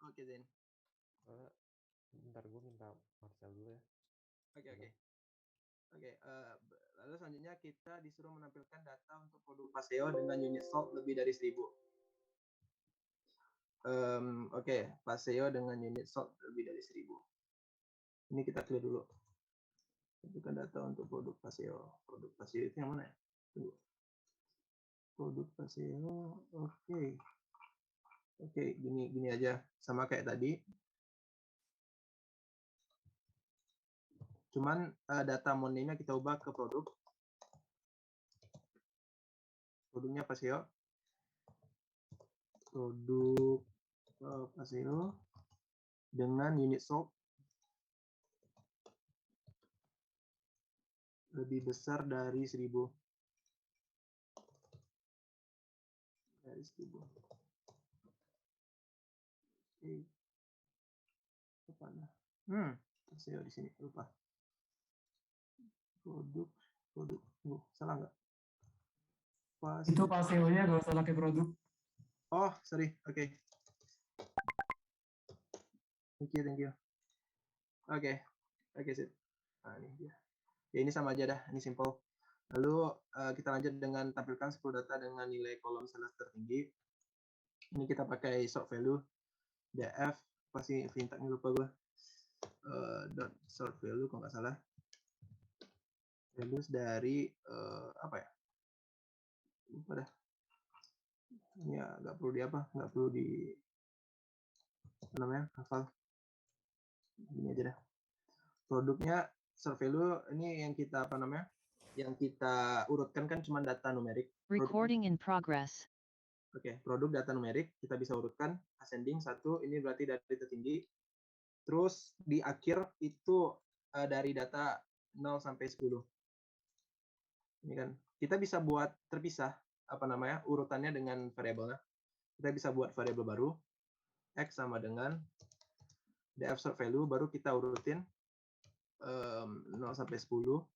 Oke, Zen. Bentar, gue minta Marcel dulu ya. Oke, lalu selanjutnya kita disuruh menampilkan data untuk produk Paseo dengan unit sold lebih dari 1000. Oke, Paseo dengan unit sold lebih dari 1000. Ini kita clear dulu. Tentukan data untuk produk Paseo. Produk Paseo itu yang mana ya? Tunggu. Produk Paseo, oke, gini aja, sama kayak tadi. Cuman data money-nya kita ubah ke produk. Produknya Paseo. Produk Paseo dengan unit sold lebih besar dari 1000. Dari 1000. Oke. Mana? Paseo di sini, lupa. Produk. Salah nggak? Itu Paseo-nya nggak usah pakai produk. Oh, sorry. Oke. Thank you. Oke, sip. Nah, ini dia. Ya, ini sama aja dah, ini simple. Lalu kita lanjut dengan tampilkan 10 data dengan nilai kolom sales tertinggi. Ini kita pakai sort value df, pasti fintechnya lupa gue. Dot sort value kalau nggak salah. Values dari apa ya? Lupa dah. Ini ya nggak perlu di apa namanya, hafal. Ini aja dah. Produknya sort value ini yang kita apa namanya? Yang kita urutkan kan cuma data numerik. Recording in progress. Oke, produk data numerik kita bisa urutkan ascending 1, ini berarti dari tertinggi. Terus di akhir itu dari data 0 sampai 10. Ini kan kita bisa buat terpisah apa namanya? Urutannya dengan variabelnya. Kita bisa buat variabel baru x sama dengan df sort value, baru kita urutin 0 sampai 10.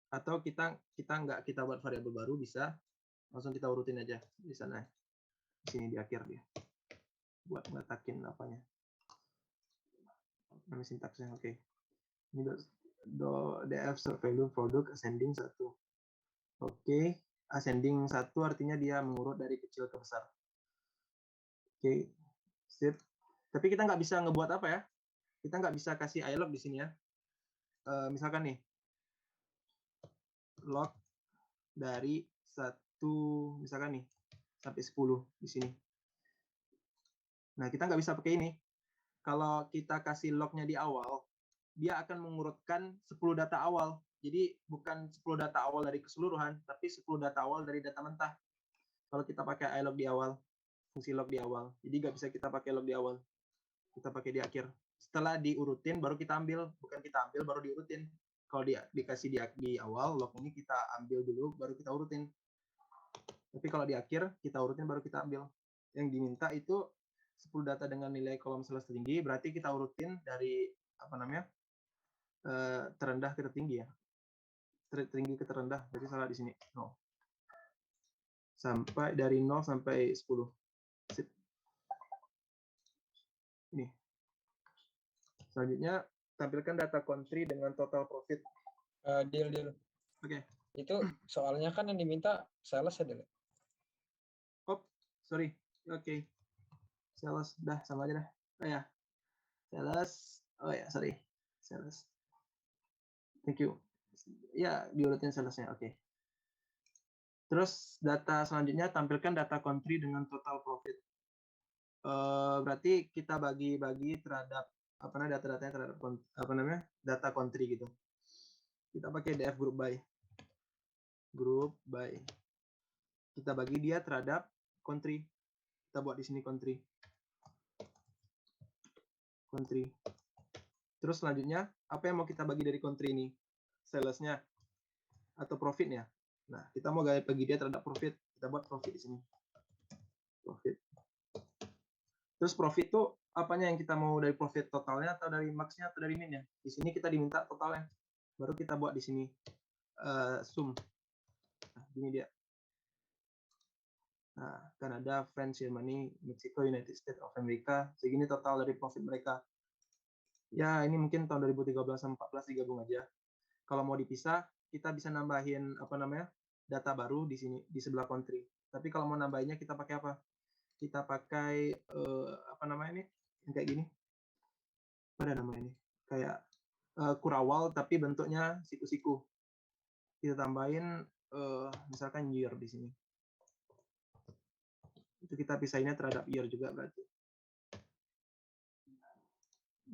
Atau kita nggak kita buat variabel baru, bisa langsung kita urutin aja di sana. Di sini di akhir dia. Buat ngetakin apanya. Nama sintaksnya, oke. Ini df sort value produk ascending 1. Oke, ascending 1 artinya dia mengurut dari kecil ke besar. Oke, sip. Tapi kita nggak bisa ngebuat apa ya? Kita nggak bisa kasih ilog di sini ya. Misalkan nih, log dari 1 misalkan nih sampai 10 di sini. Nah, kita nggak bisa pakai ini. Kalau kita kasih lognya di awal, dia akan mengurutkan 10 data awal. Jadi bukan 10 data awal dari keseluruhan, tapi 10 data awal dari data mentah. Kalau kita pakai ilog di awal, fungsi log di awal. Jadi nggak bisa kita pakai log di awal. Kita pakai di akhir. Setelah diurutin, baru kita ambil. Bukan kita ambil, baru diurutin. Kalau dikasih di awal, log ini kita ambil dulu, baru kita urutin. Tapi kalau di akhir, kita urutin, baru kita ambil. Yang diminta itu 10 data dengan nilai kolom sales tertinggi, berarti kita urutin dari apa namanya, terendah ke tertinggi ya. Tertinggi ke terendah, berarti salah di sini. 0. Sampai dari 0 sampai 10. Sip. Ini. Selanjutnya, tampilkan data country dengan total profit. Deal. Oke. Itu soalnya kan yang diminta sales ya, Deal. Oh, sorry. Oke. Sales, dah sama aja dah. Oh ya. Sales. Oh ya, sorry. Sales. Thank you. Ya, diurutin salesnya. Oke. Terus data selanjutnya, tampilkan data country dengan total profit. Berarti kita bagi-bagi terhadap apa namanya, data-datanya terhadap apa namanya, data country gitu. Kita pakai df group by. Kita bagi dia terhadap country. Kita buat di sini country. Terus selanjutnya, apa yang mau kita bagi dari country ini? Salesnya atau profitnya? Nah, kita mau bagi dia terhadap profit. Kita buat profit di sini. Profit. Terus profit itu apanya yang kita mau, dari profit totalnya atau dari max-nya atau dari min-nya? Di sini kita diminta totalnya. Baru kita buat di sini sum. Nah, ini dia. Nah, Kanada, France, Germany, Meksiko, United States of America, segini total dari profit mereka. Ya, ini mungkin tahun 2013 sama 14 digabung aja. Kalau mau dipisah, kita bisa nambahin data baru di sini di sebelah country. Tapi kalau mau nambahinnya kita pakai apa? Kita pakai yang kayak gini. Apa namanya ini? Kayak kurawal tapi bentuknya siku-siku. Kita tambahin misalkan year di sini. Itu kita pisahinnya terhadap year juga berarti.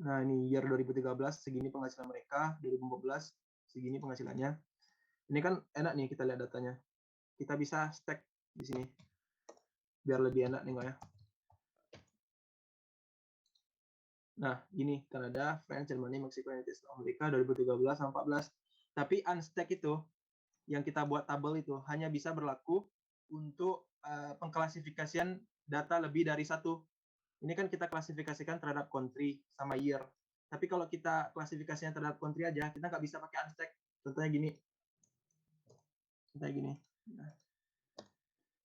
Nah, ini year 2013 segini penghasilan mereka, 2014 segini penghasilannya. Ini kan enak nih kita lihat datanya. Kita bisa stack di sini. Biar lebih enak nengoknya. Nah, ini Kanada, France, Germany, Meksiko, United States of America 2013 sampai 14. Tapi unstack itu yang kita buat tabel itu hanya bisa berlaku untuk pengklasifikasian data lebih dari satu. Ini kan kita klasifikasikan terhadap country sama year. Tapi kalau kita klasifikasinya terhadap country aja, kita nggak bisa pakai unstack. Contohnya gini. Contohnya gini. Nah,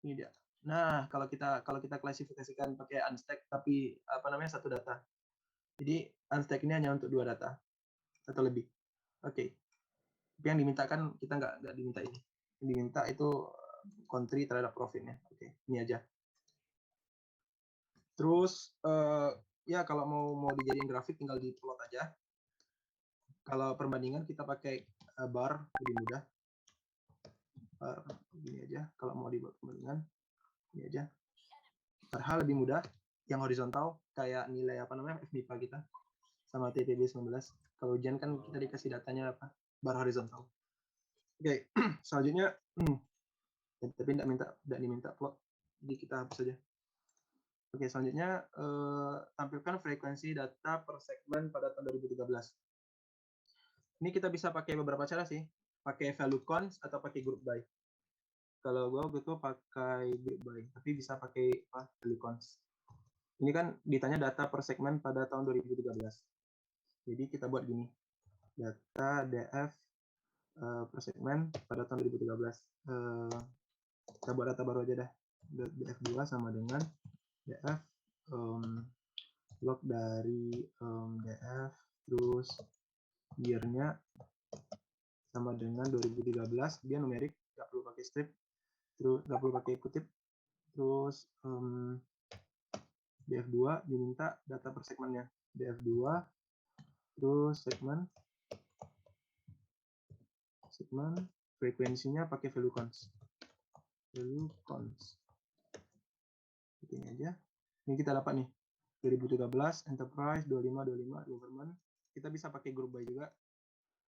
ini dia. Nah, kalau kita klasifikasikan pakai unstack tapi satu data. Jadi unstack ini hanya untuk 2 data atau lebih. Oke. Tapi yang dimintakan kita nggak diminta ini. Yang diminta itu country terhadap profitnya. Oke, ini aja. Terus ya kalau mau dijadiin grafik tinggal di plot aja. Kalau perbandingan kita pakai bar lebih mudah. Bar gini aja. Kalau mau dibuat perbandingan ini aja. Bar lebih mudah. Yang horizontal kayak nilai FMIPA kita sama TPB 19. Kalau ujian kan kita dikasih datanya bar horizontal. Oke, selanjutnya tapi tidak diminta plot. Jadi kita hapus saja. Oke, selanjutnya tampilkan frekuensi data per segmen pada tahun 2013. Ini kita bisa pakai beberapa cara sih. Pakai value cons atau pakai group by. Kalau gue gitu pakai group by, tapi bisa pakai value cons. Ini kan ditanya data per segmen pada tahun 2013. Jadi kita buat gini. Data DF per segmen pada tahun 2013. Kita buat data baru aja dah. DF2 sama dengan DF log dari DF terus year-nya sama dengan 2013, dia numerik, nggak perlu pakai strip, terus nggak perlu pakai kutip. Terus DF2 diminta data per segmennya. DF2 terus segmen frekuensinya pakai value cons. Ini aja. Ini kita dapat nih 2013 enterprise 25 government. Kita bisa pakai group by juga.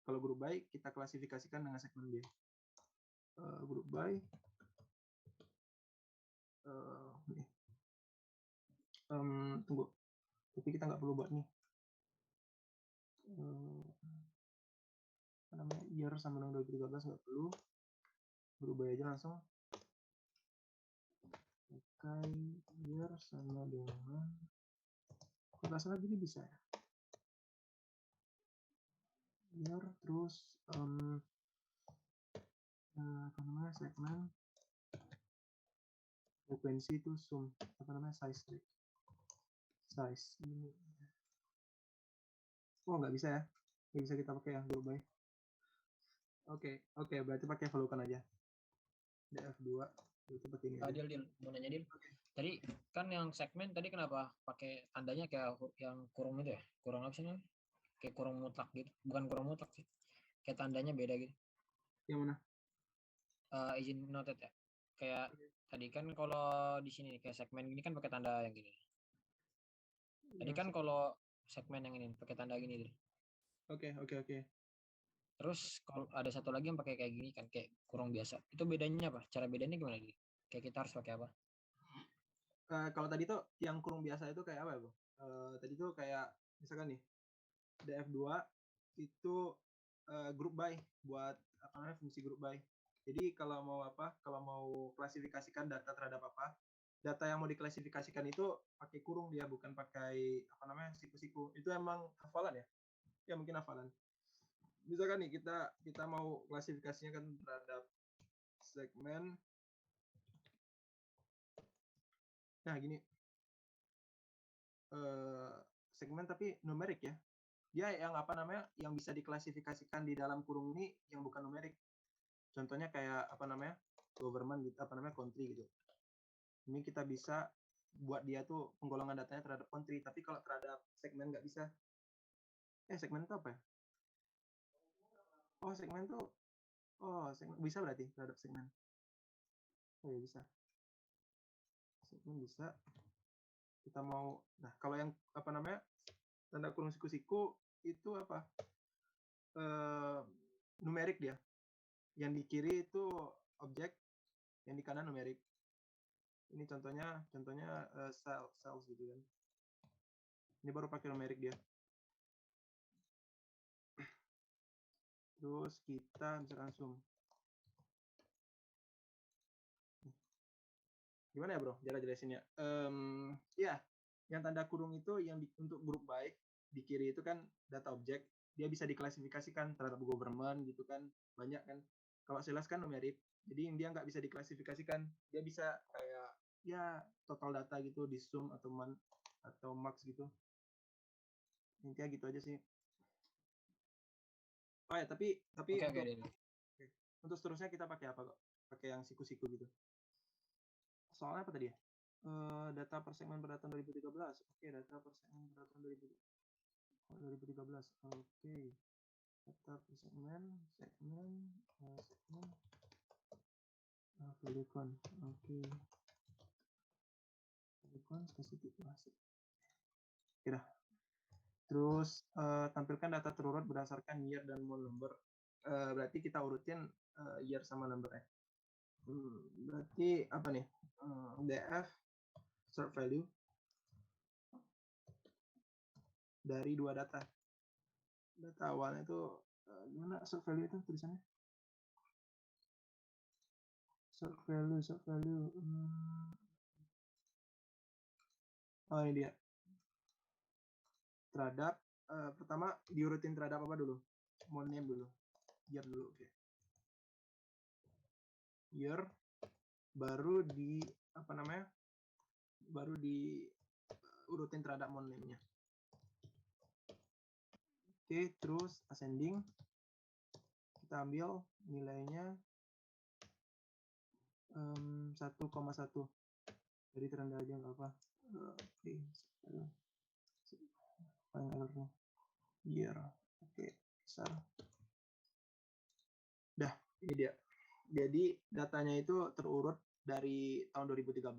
Kalau group by kita klasifikasikan dengan segmen dia. Group by tunggu. Tapi kita nggak perlu buat nih. Year sama dengan 2013 nggak perlu. Group by aja langsung. Pakai year sama dengan kalau salah gini bisa ya. Year terus segmen frekuensi itu sum size ini. Oh nggak bisa ya, nggak bisa kita pakai yang group by. Oke, berarti pakai value con aja. DF2 itu pakai ini. Dil, mau nanya Dil. Tadi kan yang segmen tadi kenapa pakai tandanya kayak yang kurung itu ya? Kurung apa sih namanya? Kayak kurung mutlak gitu. Bukan kurung mutlak sih. Kayak tandanya beda gitu. Yang mana? Izin noted ya. Kayak tadi kan kalau di sini kayak segmen ini kan pakai tanda yang gini. Tadi kan kalau segmen yang ini pakai tanda gini. Oke. Terus kalau ada satu lagi yang pakai kayak gini kan kayak kurung biasa. Itu bedanya apa? Cara bedanya gimana nih? Kayak kita harus pakai apa? Kalau tadi tuh yang kurung biasa itu kayak apa ya, Bro? Tadi tuh kayak misalkan nih DF2 itu group by buat fungsi group by. Jadi kalau mau klasifikasikan data terhadap data yang mau diklasifikasikan itu pakai kurung dia, bukan pakai siku-siku. Itu emang hafalan ya? Ya mungkin hafalan. Misalkan nih kita mau klasifikasinya kan terhadap segmen Nah, gini. Segmen tapi numerik ya. Dia yang apa namanya, yang bisa diklasifikasikan di dalam kurung ini yang bukan numerik. Contohnya kayak apa namanya, government gitu, apa namanya, country gitu. Ini kita bisa buat dia tuh penggolongan datanya terhadap country, tapi kalau terhadap segmen nggak bisa. Segmen itu apa ya? Segmen tuh, segmen bisa berarti terhadap segmen. Ya bisa. Segmen bisa. Kita mau, nah kalau yang apa namanya, tanda kurung siku-siku itu apa? Numerik dia. Yang di kiri itu objek, yang di kanan numerik. Ini contohnya cells gitu kan. Ini baru pakai numerik dia. Terus kita misalkan zoom. Gimana ya bro, cara jelasinnya? Ya, yang tanda kurung itu yang untuk grup by di kiri itu kan data objek, dia bisa diklasifikasikan terhadap government gitu kan, banyak kan. Kalau cells kan numerik, jadi dia nggak bisa diklasifikasikan, dia bisa kayak ya total data gitu di sum atau atau max gitu. Intinya gitu aja sih. Tapi untuk seterusnya kita pakai apa kok? Pakai yang siku-siku gitu. Soalnya apa tadi ya? Data per segmen pada tahun 2013. Oke, data per segmen pada tahun 2013. Oke. Data per segmen. Polygon. Oke. Polygon spesifik masuk. Oke dah. Terus tampilkan data terurut berdasarkan year dan month number. Berarti kita urutin year sama number ya. Berarti apa nih? DF sort value dari dua data. Data awalnya itu gimana sort value itu tulisannya? Sort value. Ini dia. Terhadap pertama diurutin terhadap apa dulu? Month name dulu. Year dulu, oke. Year baru di apa namanya? Baru di urutin terhadap month name-nya. Oke, terus ascending. Kita ambil nilainya 1,1 dari terendah aja nggak apa. Oke, errornya year. Oke, besar. Dah, ini dia. Jadi datanya itu terurut dari tahun 2013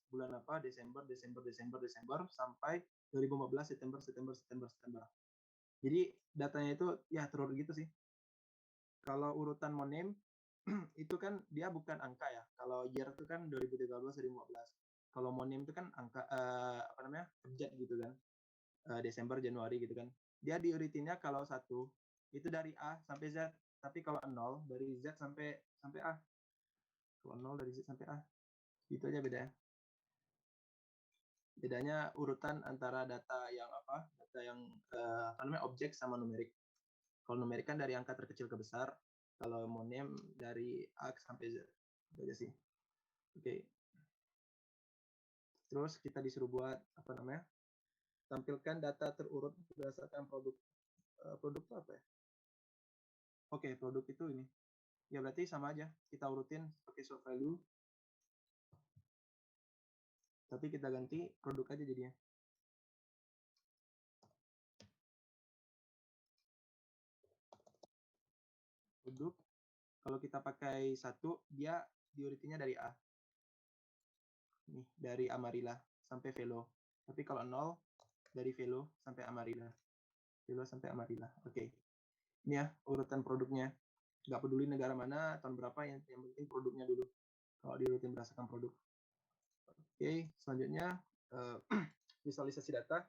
bulan apa? Desember sampai 2015 September. Jadi datanya itu ya terurut gitu sih. Kalau urutan moname itu kan dia bukan angka ya. Kalau year itu kan 2013 2015. Kalau moname itu kan angka apa namanya? Objek gitu kan. Desember Januari gitu kan. Dia diurutinnya kalau 1 itu dari A sampai Z, tapi kalau 0 dari Z sampai A. Kalau 0 dari Z sampai A. Itu aja beda ya. Bedanya urutan antara data yang apa? Data yang apa namanya? Objek sama numerik. Kalau numerik kan dari angka terkecil ke besar. Kalau moname dari A sampai Z. Itu aja sih. Oke. Terus kita disuruh buat apa namanya? Tampilkan data terurut berdasarkan produk. Produk itu apa ya? Oke, produk itu ini. Ya berarti sama aja. Kita urutin pakai sort value. Tapi kita ganti produk aja jadinya. Produk. Kalau kita pakai 1, dia diurutinya dari A. Nih, dari Amarilla sampai Velo. Tapi kalau 0, dari Velo sampai Amarilla. Velo sampai Amarilla. Oke. Ini ya urutan produknya. Nggak peduli negara mana, tahun berapa, yang penting produknya dulu. Kalau diurutin berdasarkan produk. Oke, selanjutnya visualisasi data.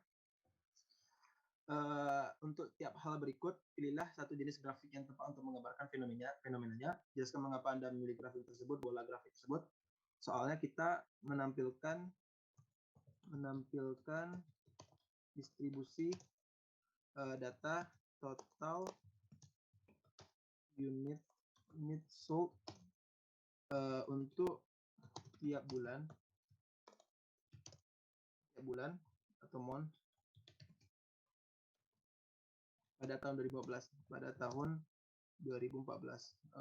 Untuk tiap hal berikut, pilihlah satu jenis grafik yang tepat untuk menggambarkan fenomenanya. Jelaskan mengapa Anda memilih grafik tersebut, bola grafik tersebut. Soalnya kita menampilkan distribusi data total unit sold untuk tiap bulan tiap bulan atau month pada tahun 2014, pada tahun 2014.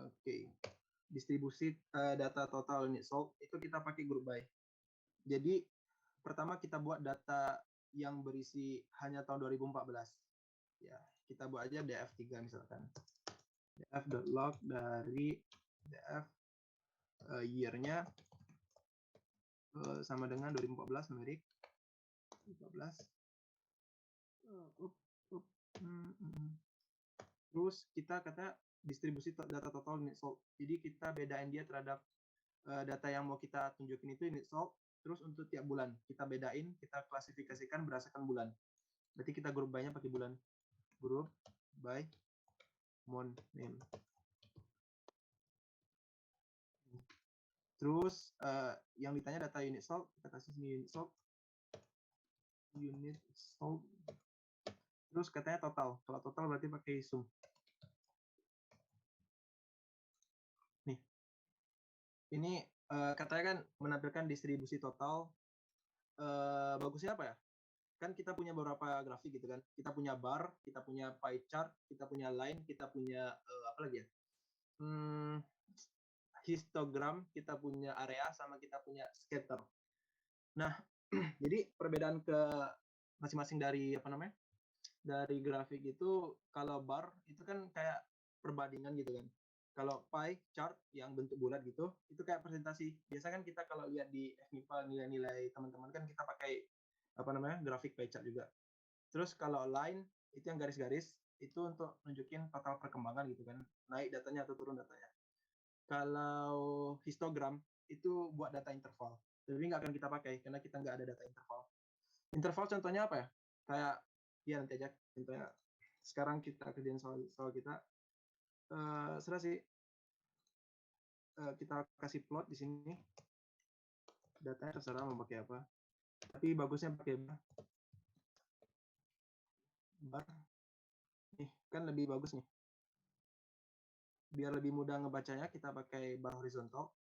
Oke. Distribusi data total unit sold itu kita pakai group by. Jadi pertama kita buat data yang berisi hanya tahun 2014. Ya, kita buat aja df3 misalkan. df.log dari df year-nya sama dengan 2014 numerik 14. Terus kita kata distribusi data total unit sold. Jadi kita bedain dia terhadap data yang mau kita tunjukin itu unit sold. Terus untuk tiap bulan kita bedain, kita klasifikasikan berdasarkan bulan. Berarti kita group by-nya pakai bulan. Group by month name. Terus yang ditanya data unit sold, kita kasih sini unit sold. Unit sold. Terus katanya total. Kalau total berarti pakai sum. Nih. Ini katanya kan menampilkan distribusi total. Bagusnya apa ya? Kan kita punya beberapa grafik gitu kan. Kita punya bar, kita punya pie chart, kita punya line, kita punya apa lagi ya? Histogram, kita punya area, sama kita punya scatter. Nah, jadi perbedaan ke masing-masing dari apa namanya? Dari grafik itu, kalau bar itu kan kayak perbandingan gitu kan. Kalau pie chart yang bentuk bulat gitu, itu kayak presentasi. Biasa kan kita kalau lihat di FMIPA nilai-nilai teman-teman kan kita pakai apa namanya? Grafik pie chart juga. Terus kalau line itu yang garis-garis itu untuk nunjukin total perkembangan gitu kan. Naik datanya atau turun datanya. Kalau histogram itu buat data interval. Tapi nggak akan kita pakai karena kita nggak ada data interval. Interval contohnya apa ya? Kayak ya nanti aja contohnya. Sekarang kita kerjain soal kita. Serah sih. Kita kasih plot di sini. Datanya terserah mau pakai apa. Tapi bagusnya pakai bar. Nih, kan lebih bagus nih. Biar lebih mudah ngebacanya, kita pakai bar horizontal.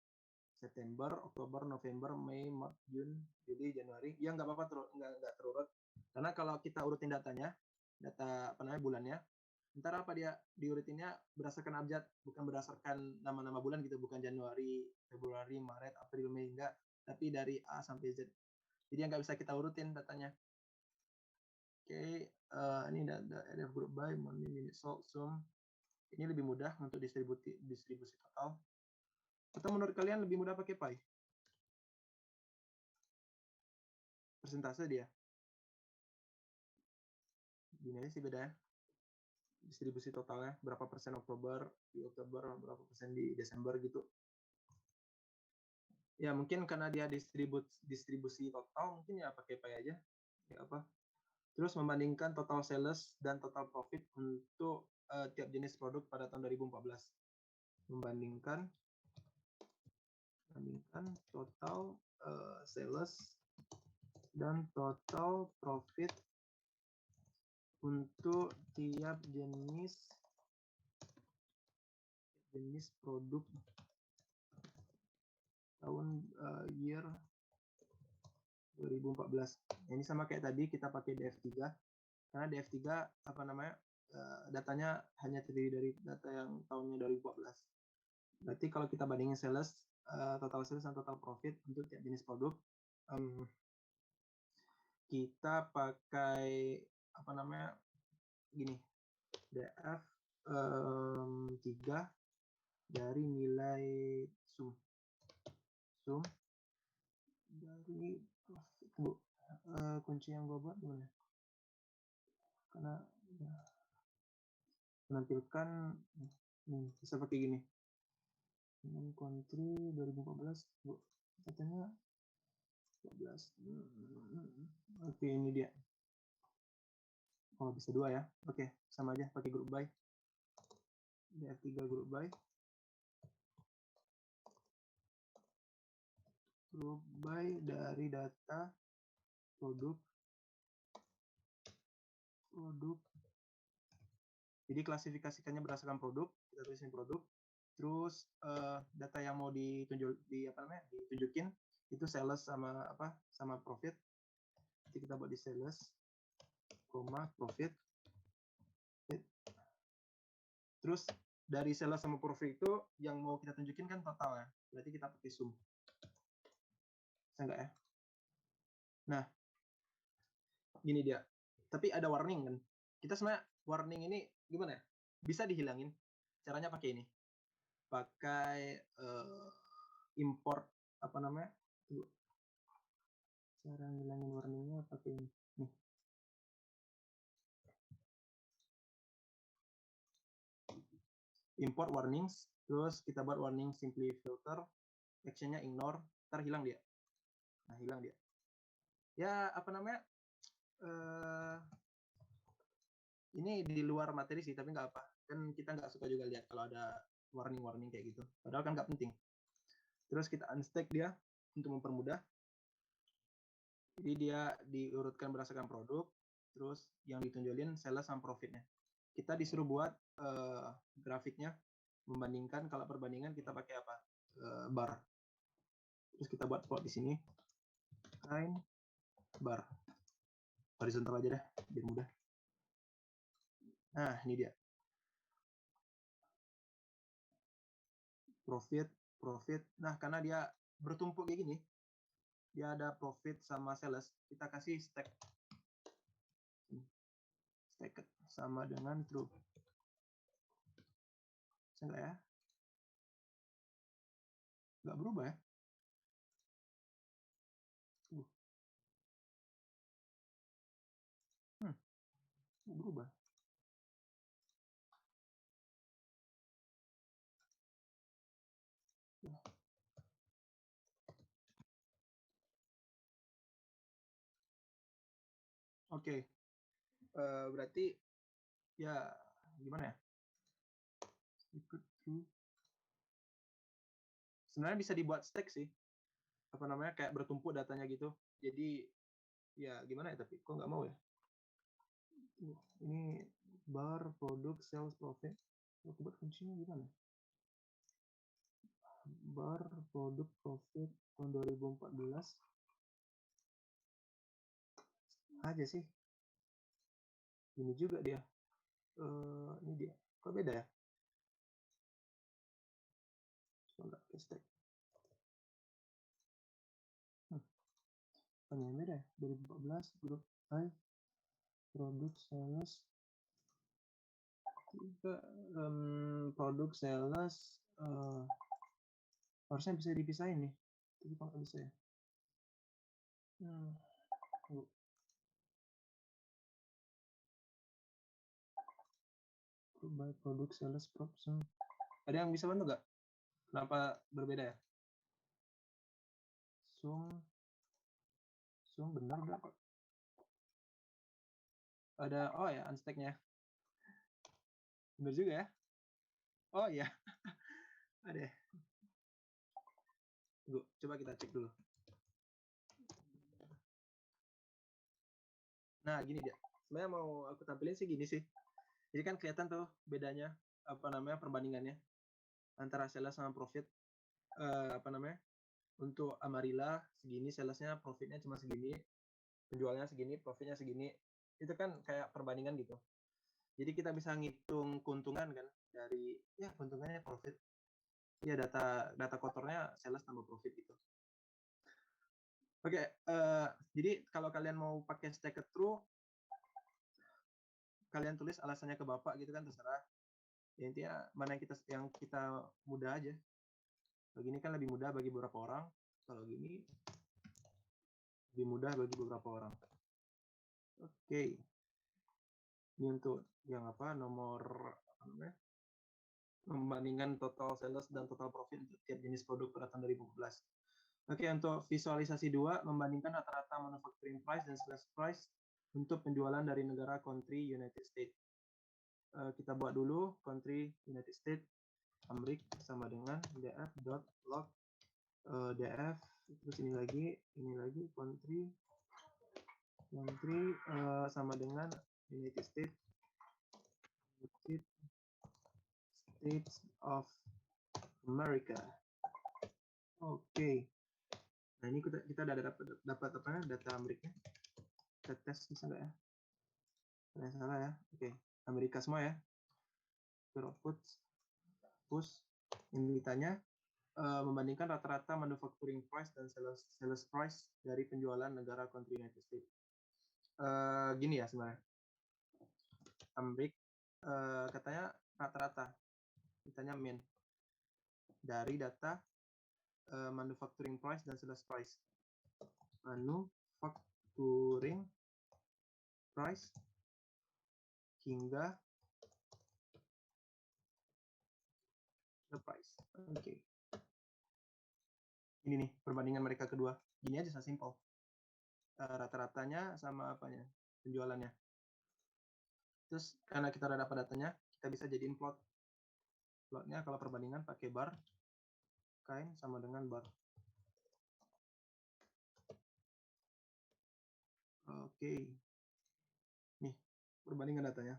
September, Oktober, November, Mei, Maret, Juni, Juli, Januari. Ya nggak apa-apa, nggak terurut. Karena kalau kita urutin datanya, data apa namanya bulannya, ntar apa dia diurutinnya berdasarkan abjad, bukan berdasarkan nama-nama bulan gitu, bukan Januari, Februari, Maret, April, Mei, enggak, tapi dari A sampai Z. Jadi nggak bisa kita urutin datanya. Oke, ini ada group by, money, minute, sold, sum. Ini lebih mudah untuk distribusi total. Atau menurut kalian lebih mudah pakai pie? Persentase dia. Gini aja sih bedanya. Distribusi totalnya, berapa persen Oktober, di Oktober, berapa persen di Desember gitu. Ya mungkin karena dia distribusi total, mungkin ya pakai pie aja. Ya apa? Terus membandingkan total sales dan total profit untuk tiap jenis produk pada tahun 2014. Membandingkan total sales dan total profit untuk tiap jenis produk tahun year 2014. Ini sama kayak tadi kita pakai df3 karena df3 apa namanya datanya hanya terdiri dari data yang tahunnya 2014. Berarti kalau kita bandingin sales, total sales dan total profit untuk tiap jenis produk, kita pakai apa namanya gini, df 3 dari nilai sum dari profit. Kunci yang gue buat gimana? Karena ya, menampilkan bisa pakai gini. Ini country 2014, Bu. Katanya 14. Oke, ini dia. Oh, bisa dua ya. Oke, sama aja pakai group by. df3 group by. Group by dari data produk. Jadi klasifikasikannya berdasarkan produk, kita tulisin produk. Terus data yang mau ditunjukin itu sales sama profit. kita buat di sales, profit. Terus dari sales sama profit itu yang mau kita tunjukin kan total ya. Berarti kita pakai sum. Bisa nggak ya? Nah, gini dia. Tapi ada warning kan. Kita sebenarnya warning ini gimana ya? Bisa dihilangin. Caranya pakai ini. Pakai import apa namanya? Tunggu. Cara ngilangin warningnya pakai ini. Nih. Import warnings, terus kita buat warning simply filter, actionnya ignore, ntar hilang dia. Nah, hilang dia. Ya, apa namanya? Ini di luar materi sih, tapi nggak apa. Kan kita nggak suka juga lihat kalau ada warning-warning kayak gitu. Padahal kan nggak penting. Terus kita unstack dia untuk mempermudah. Jadi dia diurutkan berdasarkan produk, terus yang ditunjulin sales sama profitnya. Kita disuruh buat grafiknya, membandingkan. Kalau perbandingan kita pakai apa? Bar. Terus kita buat plot di sini. Line bar. Horizontal aja deh, biar mudah. Nah, ini dia. Profit. Nah, karena dia bertumpuk kayak gini, dia ada profit sama sales, kita kasih stack sama dengan true. Bisa nggak ya? Nggak berubah ya? Nggak berubah. Oke. Berarti ya gimana ya? Ikut true. Sebenarnya bisa dibuat stack sih. Apa namanya, kayak bertumpuk datanya gitu. Jadi ya gimana ya, tapi kok nggak mau ya? Ini bar, produk, sales, profit. Aku buat kuncinya gimana? Bar, produk, profit tahun 2014 aja sih. Ini juga dia. Ini dia. Kok beda ya? Coba stack. Yang beda ya? 2014 grup high produk sales produk sales harusnya bisa dipisahin nih, tapi kalau nggak bisa ya. By produk sales props. Ada yang bisa bantu nggak? Kenapa berbeda ya? Sum benar nggak Pak? Ada, oh ya, unstack-nya. Benar juga ya. Oh iya. Ada ya. Tunggu, coba kita cek dulu. Nah, gini dia. Sebenarnya mau aku tampilin sih gini sih. Jadi kan kelihatan tuh bedanya, apa namanya, perbandingannya antara sales sama profit. Apa namanya? Untuk Amarilla segini, salesnya, profitnya cuma segini, penjualnya segini, profitnya segini. Itu kan kayak perbandingan gitu. Jadi kita bisa ngitung keuntungan kan dari ya keuntungannya profit. Ya data kotornya sales tambah profit gitu. Oke, jadi kalau kalian mau pakai stacked true, kalian tulis alasannya ke Bapak gitu kan, terserah. Ya, intinya mana yang kita mudah aja. Begini kan lebih mudah bagi beberapa orang. Kalau gini lebih mudah bagi beberapa orang. Oke. Ini untuk yang apa? Nomor apa namanya? Membandingkan total sales dan total profit untuk tiap jenis produk pada tahun 2014. Oke, untuk visualisasi 2, membandingkan rata-rata manufacturing price dan sales price untuk penjualan dari negara country United States. Kita buat dulu country United States, Amerika sama dengan df.log df, terus ini lagi country sama dengan United States of America. Oke. Nah, ini kita udah dapat apa? Data Amerika. Kita tes bisa nggak ya? Ada yang salah ya. Oke, Amerika semua ya. Output, push. Ini ditanya membandingkan rata-rata manufacturing price dan sales price dari penjualan negara country United States. Gini ya sebenarnya. Amrik katanya rata-rata. Ditanya mean dari data manufacturing price dan sales price. Manufacturing price hingga the price. Oke. Ini nih perbandingan mereka kedua. Gini aja simple. Rata-ratanya sama apanya? Penjualannya. Terus karena kita udah dapat datanya, kita bisa jadiin plot. Plotnya kalau perbandingan pakai bar, kain sama dengan bar. Oke. Nih, perbandingan datanya.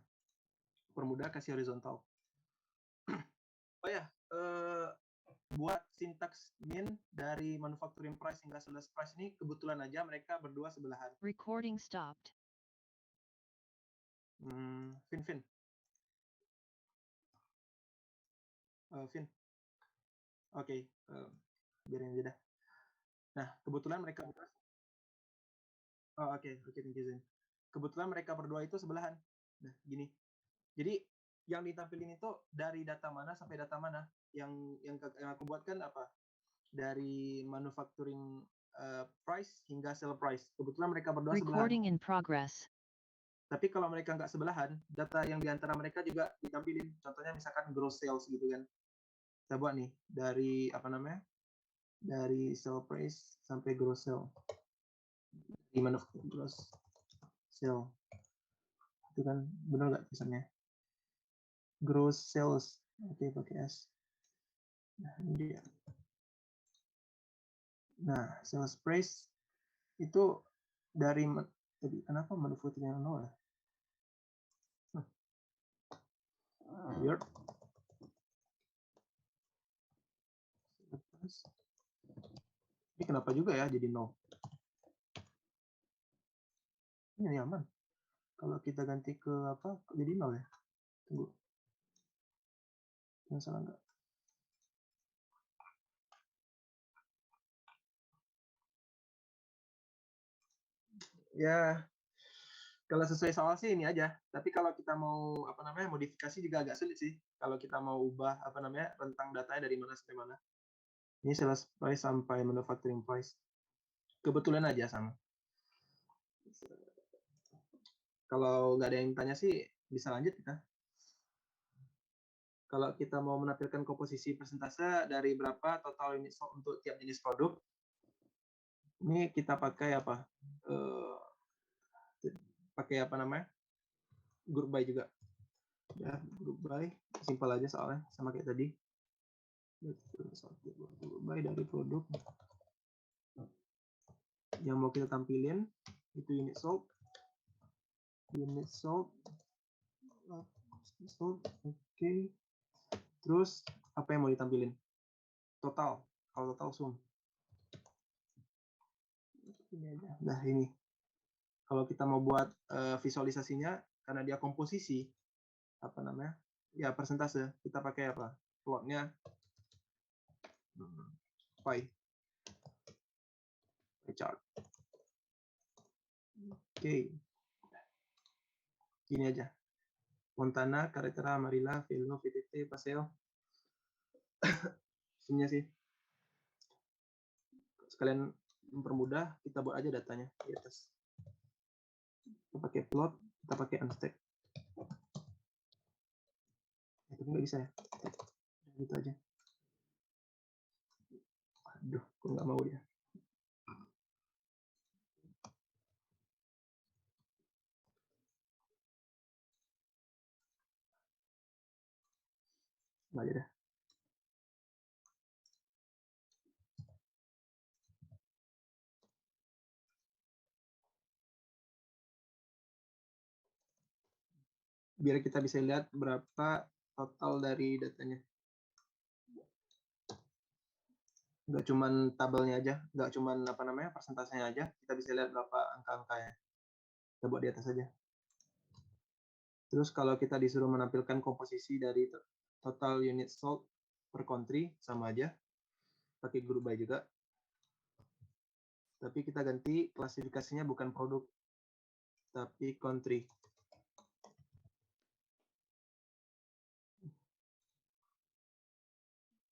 Permudah kasih horizontal. Oh ya, buat sintaks min dari manufacturing price hingga sales price ini kebetulan aja mereka berdua sebelahan. Recording stopped. Vin. Vin. Oke, biarin aja dah. Nah, kebetulan mereka berdua. Oh, oke, thank you, Zain. Kebetulan mereka berdua itu sebelahan. Nah, gini. Jadi yang ditampilin itu dari data mana sampai data mana? Yang aku buat kan apa? Dari manufacturing price hingga sell price. Kebetulan mereka berdua Recording sebelahan. in progress. Tapi kalau mereka nggak sebelahan, data yang diantara mereka juga ditampilin. Contohnya misalkan gross sales gitu kan. Kita buat nih dari apa namanya? Dari sell price sampai gross sale. Di manufacturing gross sale. Itu kan benar nggak tulisannya? Gross sales. Oke, pakai S. Nah, ini dia. Nah, sales price itu dari kenapa manufacturing yang nol ya? Weird. Ini kenapa juga ya jadi nol? Ini aman. Kalau kita ganti ke apa? Jadi nol ya? Tunggu. Yang salah enggak? Ya, kalau sesuai soal sih ini aja. Tapi kalau kita mau apa namanya modifikasi juga agak sulit sih. Kalau kita mau ubah apa namanya rentang datanya dari mana sampai mana. Ini sales price sampai manufacturing price. Kebetulan aja sama. Kalau nggak ada yang tanya sih bisa lanjut kita. Kalau kita mau menampilkan komposisi persentase dari berapa total unit sold untuk tiap jenis produk, ini kita pakai apa? Pakai apa namanya? Group by juga. Ya, group by, simpel aja soalnya sama kayak tadi. Group by dari produk yang mau kita tampilin itu unit sold, oke. Terus apa yang mau ditampilin? Total, kalau total sum. Ini aja. Nah ini, kalau kita mau buat visualisasinya, karena dia komposisi, apa namanya? Ya persentase. Kita pakai apa? Plotnya pie chart. Oke. Gini aja. Montana, Carretera Amarilla, Velo, VTT, Paseo. Sebenarnya sih. Sekalian mempermudah, kita buat aja datanya di atas. Kita pakai plot, kita pakai unstack. Itu nggak bisa ya. Gitu aja. Aduh, kok nggak mau dia. Nggak ada dah. Biar kita bisa lihat berapa total dari datanya. Nggak cuman tabelnya aja, nggak cuman apa namanya persentasenya aja, kita bisa lihat berapa angka-angkanya. Kita buat di atas saja. Terus kalau kita disuruh menampilkan komposisi dari total unit sold per country, sama aja. Pakai group by juga. Tapi kita ganti klasifikasinya bukan produk, tapi country.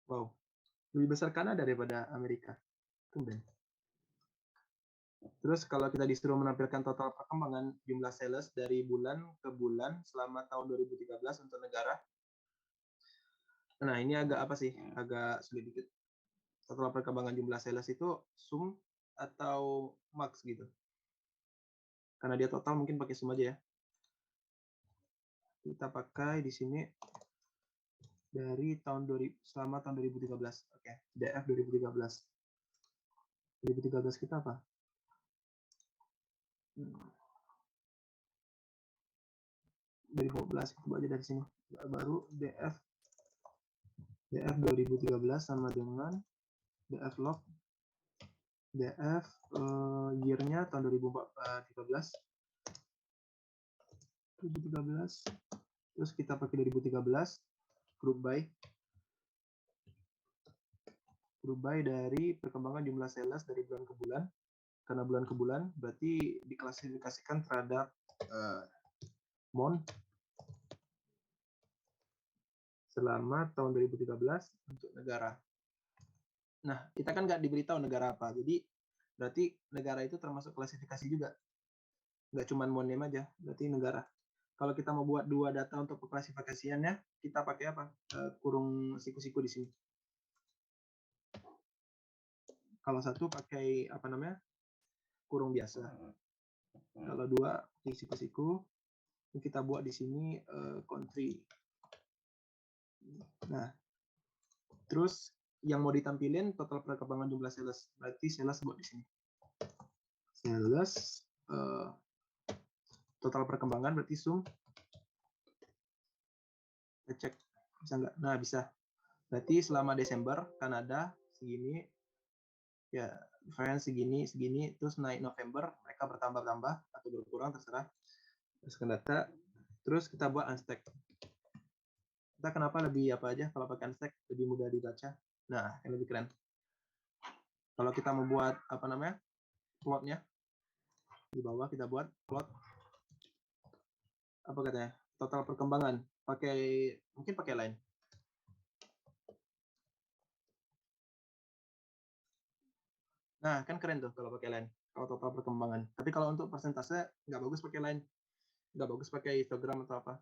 Wow, lebih besar Kanada daripada Amerika. Tumben. Terus kalau kita disuruh menampilkan total perkembangan jumlah sales dari bulan ke bulan selama tahun 2013 untuk negara. Nah, ini agak apa sih? Agak sulit dikit. Total perkembangan jumlah sales itu sum atau max gitu. Karena dia total mungkin pakai sum aja ya. Kita pakai di sini dari tahun 2000 selama tahun 2013. Oke, DF 2013. 2013 kita apa? 2014 kita buat aja dari sini. Baru DF 2013 sama dengan DF log DF year-nya tahun 2013. Terus kita pakai 2013 group by dari perkembangan jumlah sales dari bulan ke bulan. Karena bulan ke bulan berarti diklasifikasikan terhadap month selama tahun 2013 untuk negara. Nah, kita kan nggak diberitahu negara apa, jadi berarti negara itu termasuk klasifikasi juga. Nggak cuma month name aja, berarti negara. Kalau kita mau buat dua data untuk klasifikasiannya, kita pakai apa? Kurung siku-siku di sini. Kalau satu pakai apa namanya? Kurung biasa. Kalau dua pakai siku-siku, kita buat di sini country. Nah, terus yang mau ditampilin total perkembangan jumlah sales, berarti sales buat di sini. Sales total perkembangan berarti sum. Kita cek bisa nggak? Nah, bisa. Berarti selama Desember Kanada segini, ya France segini, terus naik November mereka bertambah-tambah atau berkurang terserah. Terus ke data, terus kita buat unstack. Kita kenapa lebih apa aja kalau pakai unstack lebih mudah dibaca. Nah, yang lebih keren. Kalau kita membuat apa namanya plotnya di bawah kita buat plot apa katanya total perkembangan mungkin pakai line. Nah, kan keren tuh kalau pakai line, kalau total perkembangan. Tapi kalau untuk persentase nggak bagus pakai line, nggak bagus pakai histogram atau apa.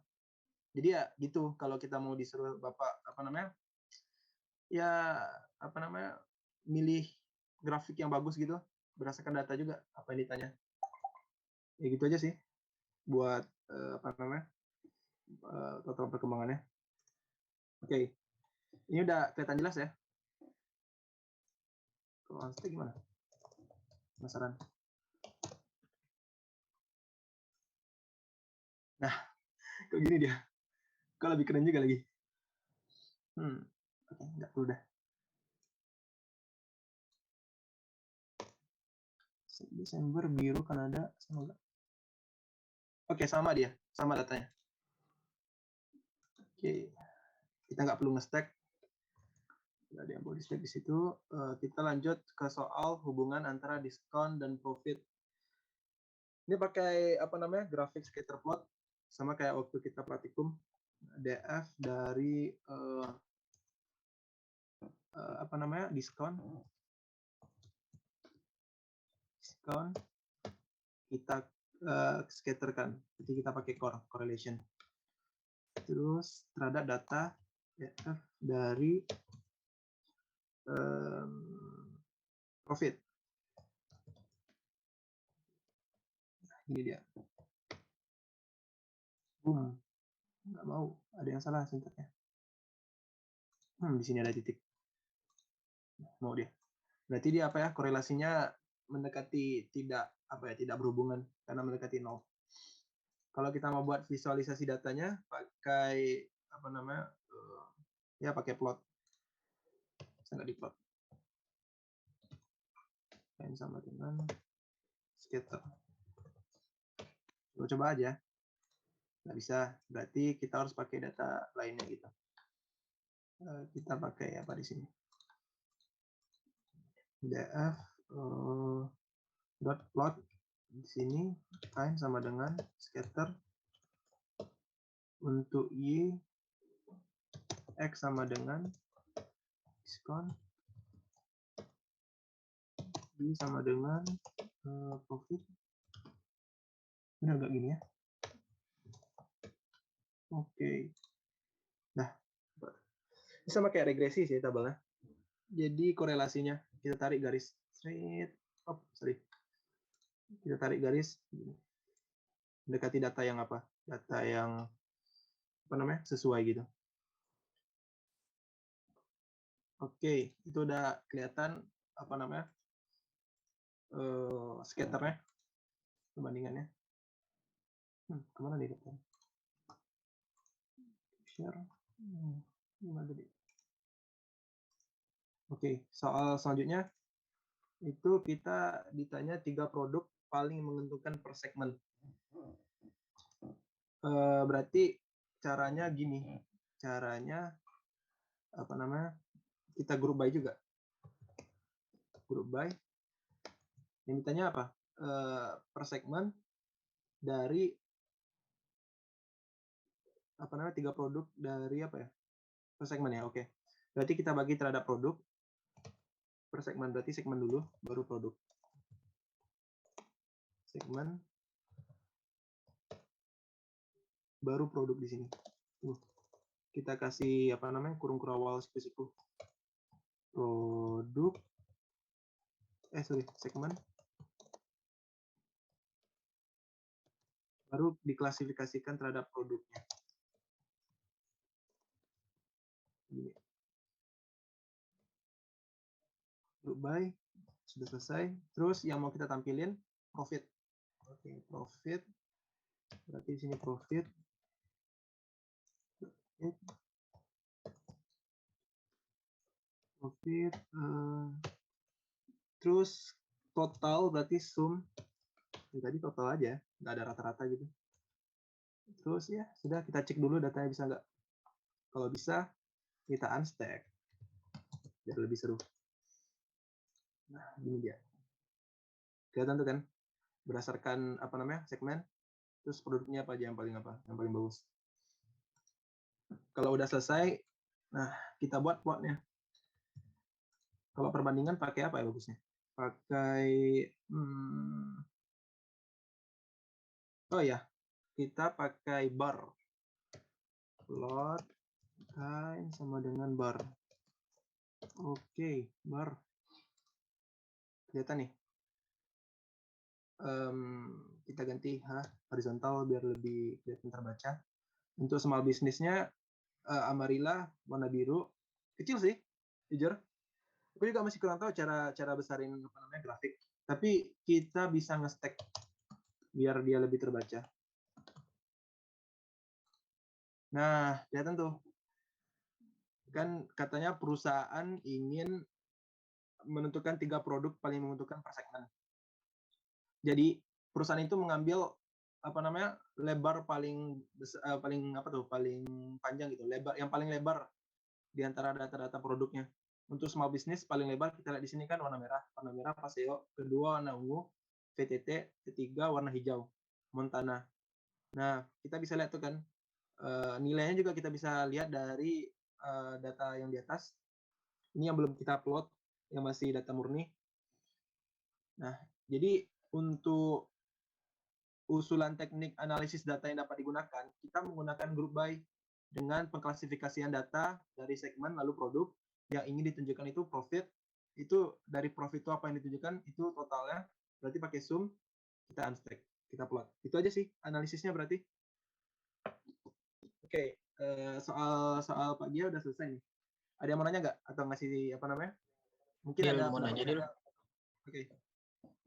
Jadi ya gitu, kalau kita mau disuruh Bapak milih grafik yang bagus gitu, berdasarkan data juga apa yang ditanya. Ya gitu aja sih buat total perkembangannya. Oke. Ini udah kelihatan jelas ya. Kalau unstack gimana? Penasaran. Nah, kayak gini dia. Kok lebih keren juga lagi. Oke, nggak perlu dah. Desember biru Kanada sama enggak? Oke, sama dia, sama datanya. Oke, kita nggak perlu nge-stack. Nggak ada yang boleh di-stack di situ. Kita lanjut ke soal hubungan antara diskon dan profit. Ini pakai grafik scatter plot, sama kayak waktu kita praktikum. DF dari diskon kita scatterkan, jadi kita pakai correlation. Terus terhadap data DF dari profit. Nah, ini dia. Boom. Nggak mau, ada yang salah sintaknya. Di sini ada titik. Mau dia. Berarti dia korelasinya mendekati tidak berhubungan karena mendekati 0. Kalau kita mau buat visualisasi datanya pakai pakai plot. Sangat diplot. Yang sama dengan scatter. Coba aja. Nggak bisa, berarti kita harus pakai data lainnya gitu. Kita pakai apa di sini? df dot plot di sini time sama dengan scatter untuk y x sama dengan diskon y sama dengan profit. Benar nggak gini ya? Oke. Nah, bisa pakai regresi sih tabelnya. Jadi korelasinya kita tarik garis straight. Oh, sorry. Kita tarik garis mendekati data yang apa? Data yang apa namanya? Sesuai gitu. Oke, itu udah kelihatan apa namanya? Scatternya perbandingannya. Kemana nih data? Share. Gimana tadi? Oke, soal selanjutnya itu kita ditanya 3 produk paling menguntungkan per segmen. Berarti caranya gini, caranya apa namanya? Kita group by juga. Group by. Yang ditanya apa? Per segmen dari apa namanya? 3 produk dari apa ya? Per segmen ya, oke. Berarti kita bagi terhadap produk per segmen, berarti segmen dulu baru produk. Segmen baru produk di sini. Kita kasih apa namanya? Kurung kurawal siku-siku. Produk segmen baru diklasifikasikan terhadap produknya. Gini. Group by sudah selesai. Terus yang mau kita tampilin profit. Oke, profit. Berarti di sini profit. Profit. Terus total berarti sum. Tadi total aja, nggak ada rata-rata gitu. Terus ya sudah, kita cek dulu datanya bisa nggak. Kalau bisa kita unstack biar lebih seru. Nah, gini dia. Kelihatan tuh kan, berdasarkan apa namanya segmen, terus produknya apa aja yang paling bagus. Kalau udah selesai, nah kita buat plotnya. Kalau perbandingan pakai apa ya bagusnya? Pakai oh ya, kita pakai bar. Plot time sama dengan bar. Oke, bar. Kelihatan nih. Kita ganti horizontal biar lebih kelihatan terbaca. Untuk small business-nya Amarilla warna biru. Kecil sih, jujur. Aku juga masih kurang tahu cara besarin apa namanya grafik. Tapi kita bisa nge-stack biar dia lebih terbaca. Nah, kelihatan tuh. Kan katanya perusahaan ingin menentukan 3 produk paling menguntungkan per segmen. Jadi perusahaan itu mengambil apa namanya lebar paling panjang gitu, yang paling lebar di antara data-data produknya. Untuk small business paling lebar kita lihat di sini kan warna merah Paseo, kedua warna ungu VTT, ketiga warna hijau Montana. Nah, kita bisa lihat tuh kan nilainya juga kita bisa lihat dari data yang di atas. Ini yang belum kita upload, yang masih data murni. Nah, jadi untuk usulan teknik analisis data yang dapat digunakan, kita menggunakan group by dengan pengklasifikasian data dari segmen lalu produk yang ingin ditunjukkan itu profit. Itu dari profit itu apa yang ditunjukkan itu totalnya, berarti pakai sum, kita unstack, kita plot. Itu aja sih analisisnya berarti. Oke, soal Pak Gia udah selesai nih. Ada yang mau nanya nggak atau ngasih apa namanya? Mungkin Dil, ada mau nanya, Dil. Oke.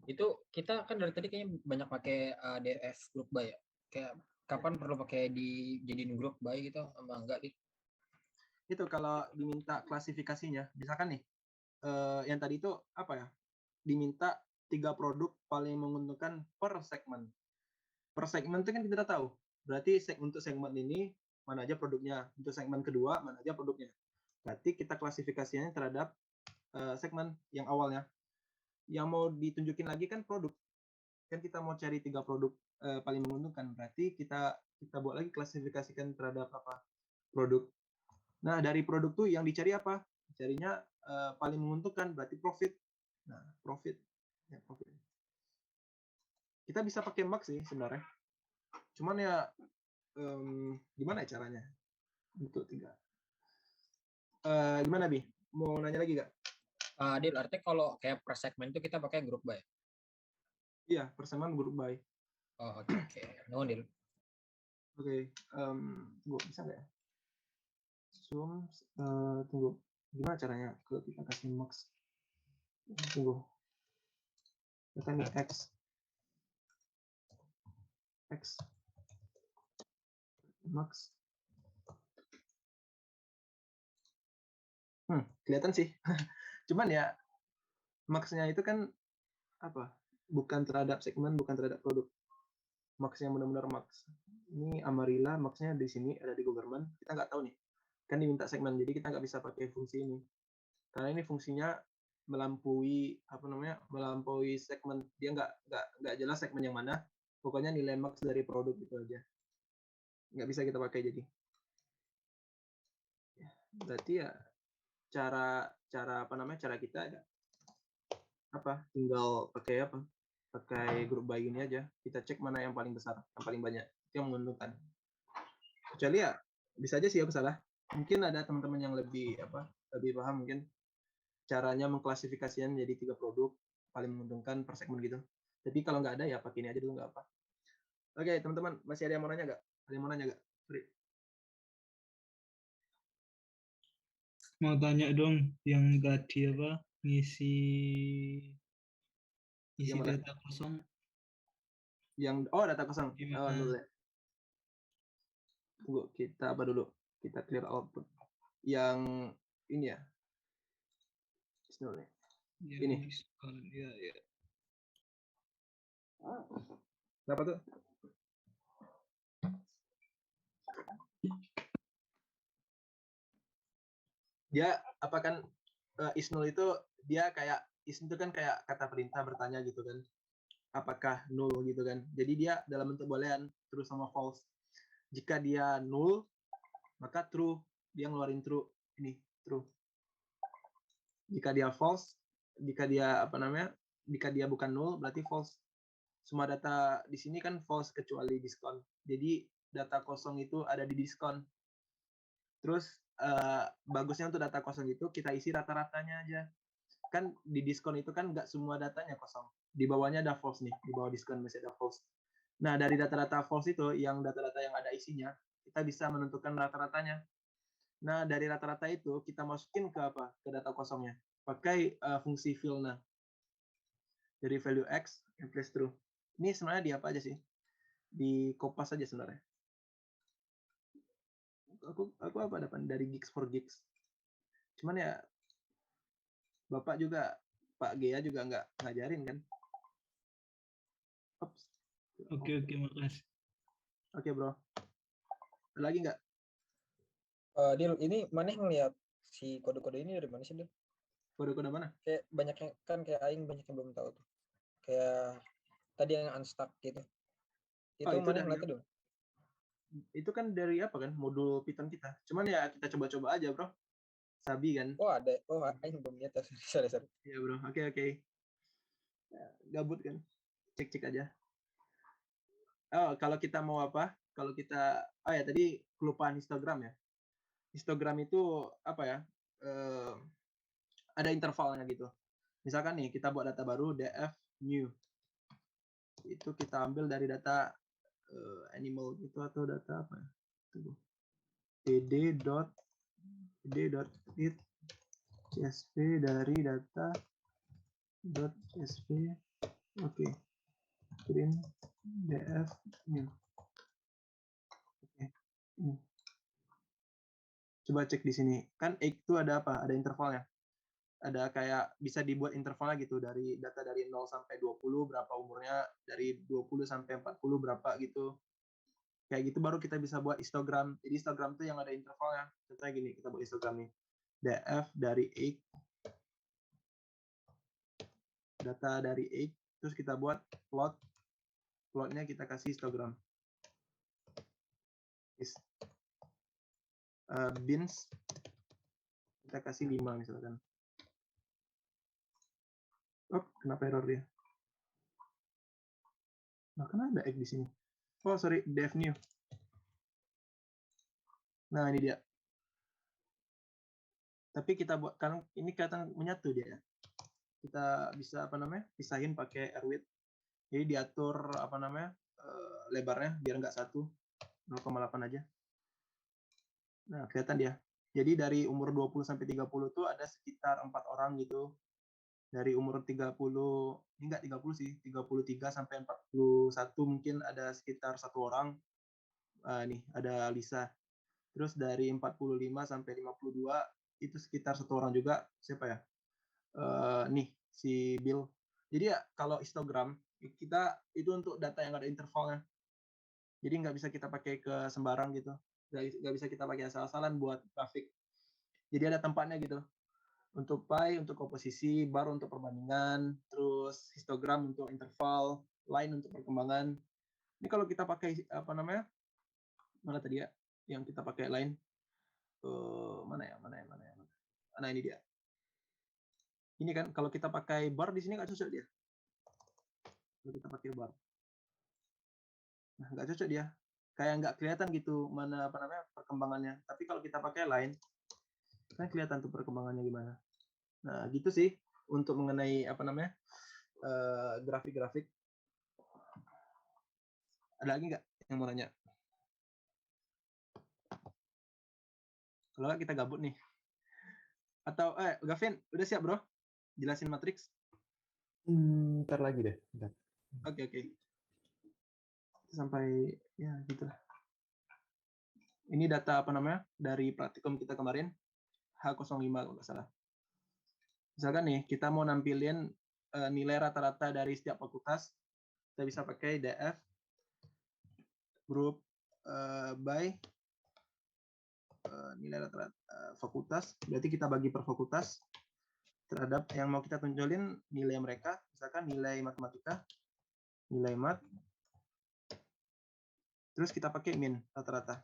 Itu kita kan dari tadi kayaknya banyak pakai DF group by ya. Kayak kapan perlu pakai dijadiin group by gitu sama enggak sih? Itu kalau diminta klasifikasinya, misalkan nih yang tadi itu apa ya? Diminta 3 produk paling menguntungkan per segmen. per segmen itu kan kita udah tahu. Berarti untuk segmen ini mana aja produknya, untuk segmen kedua mana aja produknya. Berarti kita klasifikasinya terhadap segmen yang awalnya. Yang mau ditunjukin lagi kan produk. Kan kita mau cari 3 produk paling menguntungkan. Berarti kita buat lagi klasifikasikan terhadap apa? Produk. Nah, dari produk tuh yang dicari apa? Carinya paling menguntungkan, berarti profit. Nah, profit. Ya, profit. Kita bisa pakai max sih sebenarnya. Cuman ya gimana caranya untuk 3? Gimana Bi? Mau nanya lagi gak? Adil, artinya kalau kayak per segmen itu kita pakai grup by. Iya, persamaan grup by. Oh, oke. No, Adil. Oke, tunggu bisa nggak ya? Zoom, tunggu. Gimana caranya kalau kita kasih max? Tunggu. Kita nih X max. Kelihatan sih. Cuman ya max-nya itu kan apa? Bukan terhadap segmen, bukan terhadap produk. Max-nya benar-benar max. Ini Amarilla, max-nya di sini ada di government. Kita nggak tahu nih. Kan diminta segmen, jadi kita nggak bisa pakai fungsi ini. Karena ini fungsinya melampaui segmen. Dia nggak jelas segmen yang mana. Pokoknya nilai max dari produk itu aja. Nggak bisa kita pakai jadi. Berarti ya cara kita ya tinggal pakai grup by ini aja, kita cek mana yang paling besar, yang paling banyak, itu yang menguntungkan. Kecuali ya bisa aja sih aku salah, mungkin ada teman-teman yang lebih paham mungkin caranya mengklasifikasikan jadi 3 produk paling menguntungkan per segmen gitu. Tapi kalau nggak ada ya pakai ini aja dulu, nggak apa. Oke teman-teman, masih ada yang mau nanya nggak? Ada yang mau nanya nggak? Sorry. Mau tanya dong, yang tadi ngisi data kosong. Data kosong. Dulu ya. Tunggu, kita apa dulu? Kita clear output. Yang ini ya. Ini. Ya. Berapa tuh? Dia is null itu dia kayak is itu kan kayak kata perintah bertanya gitu kan. Apakah null gitu kan. Jadi dia dalam bentuk boolean true sama false. Jika dia null maka true, dia ngeluarin true. Ini true. Jika dia false, jika dia bukan null berarti false. Semua data di sini kan false kecuali diskon. Jadi data kosong itu ada di diskon. Terus bagusnya untuk data kosong itu kita isi rata-ratanya aja. Kan di diskon itu kan nggak semua datanya kosong. Di bawahnya ada false nih, di bawah diskon masih ada false. Nah, dari data-data false itu, yang data-data yang ada isinya, kita bisa menentukan rata-ratanya. Nah, dari rata-rata itu kita masukin ke ke data kosongnya. Pakai fungsi fill. Nah, dari value X replace true. Ini sebenarnya di apa aja sih? Di Kopas aja sebenarnya. Aku apa dapat dari gigs for gigs. Cuman ya Bapak juga, Pak Gea juga nggak ngajarin kan? Oops. Oke, makasih. Oke, bro. Ada lagi nggak? Dil, ini mana ngeliat si kode-kode ini dari mana sih, Dil? Kode-kode mana? Kayak banyak yang kan kayak aing banyak yang belum tahu tuh. Kayak tadi yang unstuck gitu. Itu mana ngeliatnya dong? Itu kan dari apa kan? Modul Python kita. Cuman ya kita coba-coba aja, bro. Sabi kan? Oh ada. Oh aing belum lihat. Sorry. Iya, bro. Oke. Ya, gabut kan? Cek-cek aja. Oh, kalau kita mau apa? Kalau kita tadi kelupaan histogram ya. Histogram itu apa ya? Ada intervalnya gitu. Misalkan nih kita buat data baru df new. Itu kita ambil dari data animal gitu atau data apa ya? Tunggu. pd.it csv dari data .csv. Oke. Print df new. Oke. Coba cek di sini. Kan X itu ada apa? Ada intervalnya. ada kayak bisa dibuat intervalnya gitu, dari data dari 0 sampai 20 berapa umurnya, dari 20 sampai 40 berapa gitu. Kayak gitu baru kita bisa buat histogram. Jadi histogram tuh yang ada intervalnya. Contohnya gini, kita buat histogram nih. df dari age, data dari age, terus kita buat plot. Plotnya kita kasih histogram. Bins kita kasih 5 misalkan. Oh, kenapa error dia? Nah, kan ada egg di sini. Oh, sorry, dev new. Nah, ini dia. Tapi kita buat, kan ini kelihatan menyatu dia ya. Kita bisa apa namanya? Pisahin pakai air width. Jadi diatur apa namanya? Lebarnya biar nggak 1, 0,8 aja. Nah, kelihatan dia. Jadi dari umur 20 sampai 30 tuh ada sekitar 4 orang gitu. Dari umur 30, ini enggak 30 sih, 33 sampai 41 mungkin ada sekitar 1 orang. Nih, ada Lisa. Terus dari 45 sampai 52 itu sekitar 1 orang juga. Siapa ya? Nih, si Bill. Jadi ya kalau histogram kita itu untuk data yang ada intervalnya. Jadi nggak bisa kita pakai ke sembarang gitu. Nggak bisa kita pakai asal-asalan buat grafik. Jadi ada tempatnya gitu. Untuk pie untuk komposisi, bar untuk perbandingan, terus histogram untuk interval, line untuk perkembangan. Ini kalau kita pakai apa namanya? Mana tadi ya? Yang kita pakai line. Mana ya? Nah, ini dia. Ini kan kalau kita pakai bar di sini nggak cocok dia. Kalau kita pakai bar. Nah, nggak cocok dia. Kayak nggak kelihatan gitu mana apa namanya perkembangannya. Tapi kalau kita pakai line, kan kelihatan tuh perkembangannya gimana. Nah, gitu sih untuk mengenai apa namanya grafik-grafik. Ada lagi nggak yang mau nanya? Kalau nggak kita gabut nih. Atau Gavin, udah siap bro? Jelasin matriks? Ntar lagi deh. Bentar. Oke. Sampai ya gitu lah. Ini data apa namanya dari praktikum kita kemarin H05 kalau nggak salah. Misalkan nih kita mau nampilin nilai rata-rata dari setiap fakultas, kita bisa pakai df group by nilai rata-rata fakultas. Berarti kita bagi per fakultas terhadap yang mau kita tunjulin nilai mereka. Misalkan nilai matematika, nilai mat, terus kita pakai min rata-rata.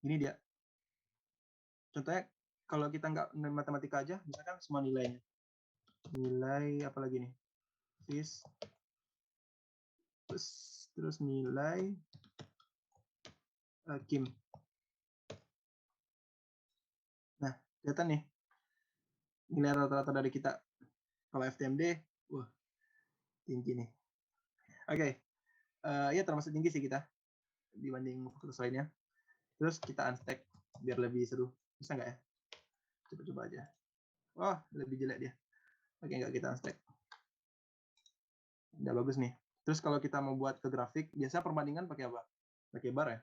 Ini dia. Contohnya kalau kita nggak matematika aja, misalkan semua nilainya. Nilai apa lagi nih? Terus nilai Kim. Nah, kelihatan nih. Nilai rata-rata dari kita. Kalau FTMD, wah, tinggi nih. Oke. Ya termasuk tinggi sih kita dibanding fakultas lainnya. Terus kita unstack biar lebih seru. Bisa nggak ya? Coba-coba aja. Wah, lebih jelek dia. Oke, nggak kita unstack. Udah bagus nih. Terus kalau kita mau buat ke grafik, biasa perbandingan pakai apa? Pakai bar ya?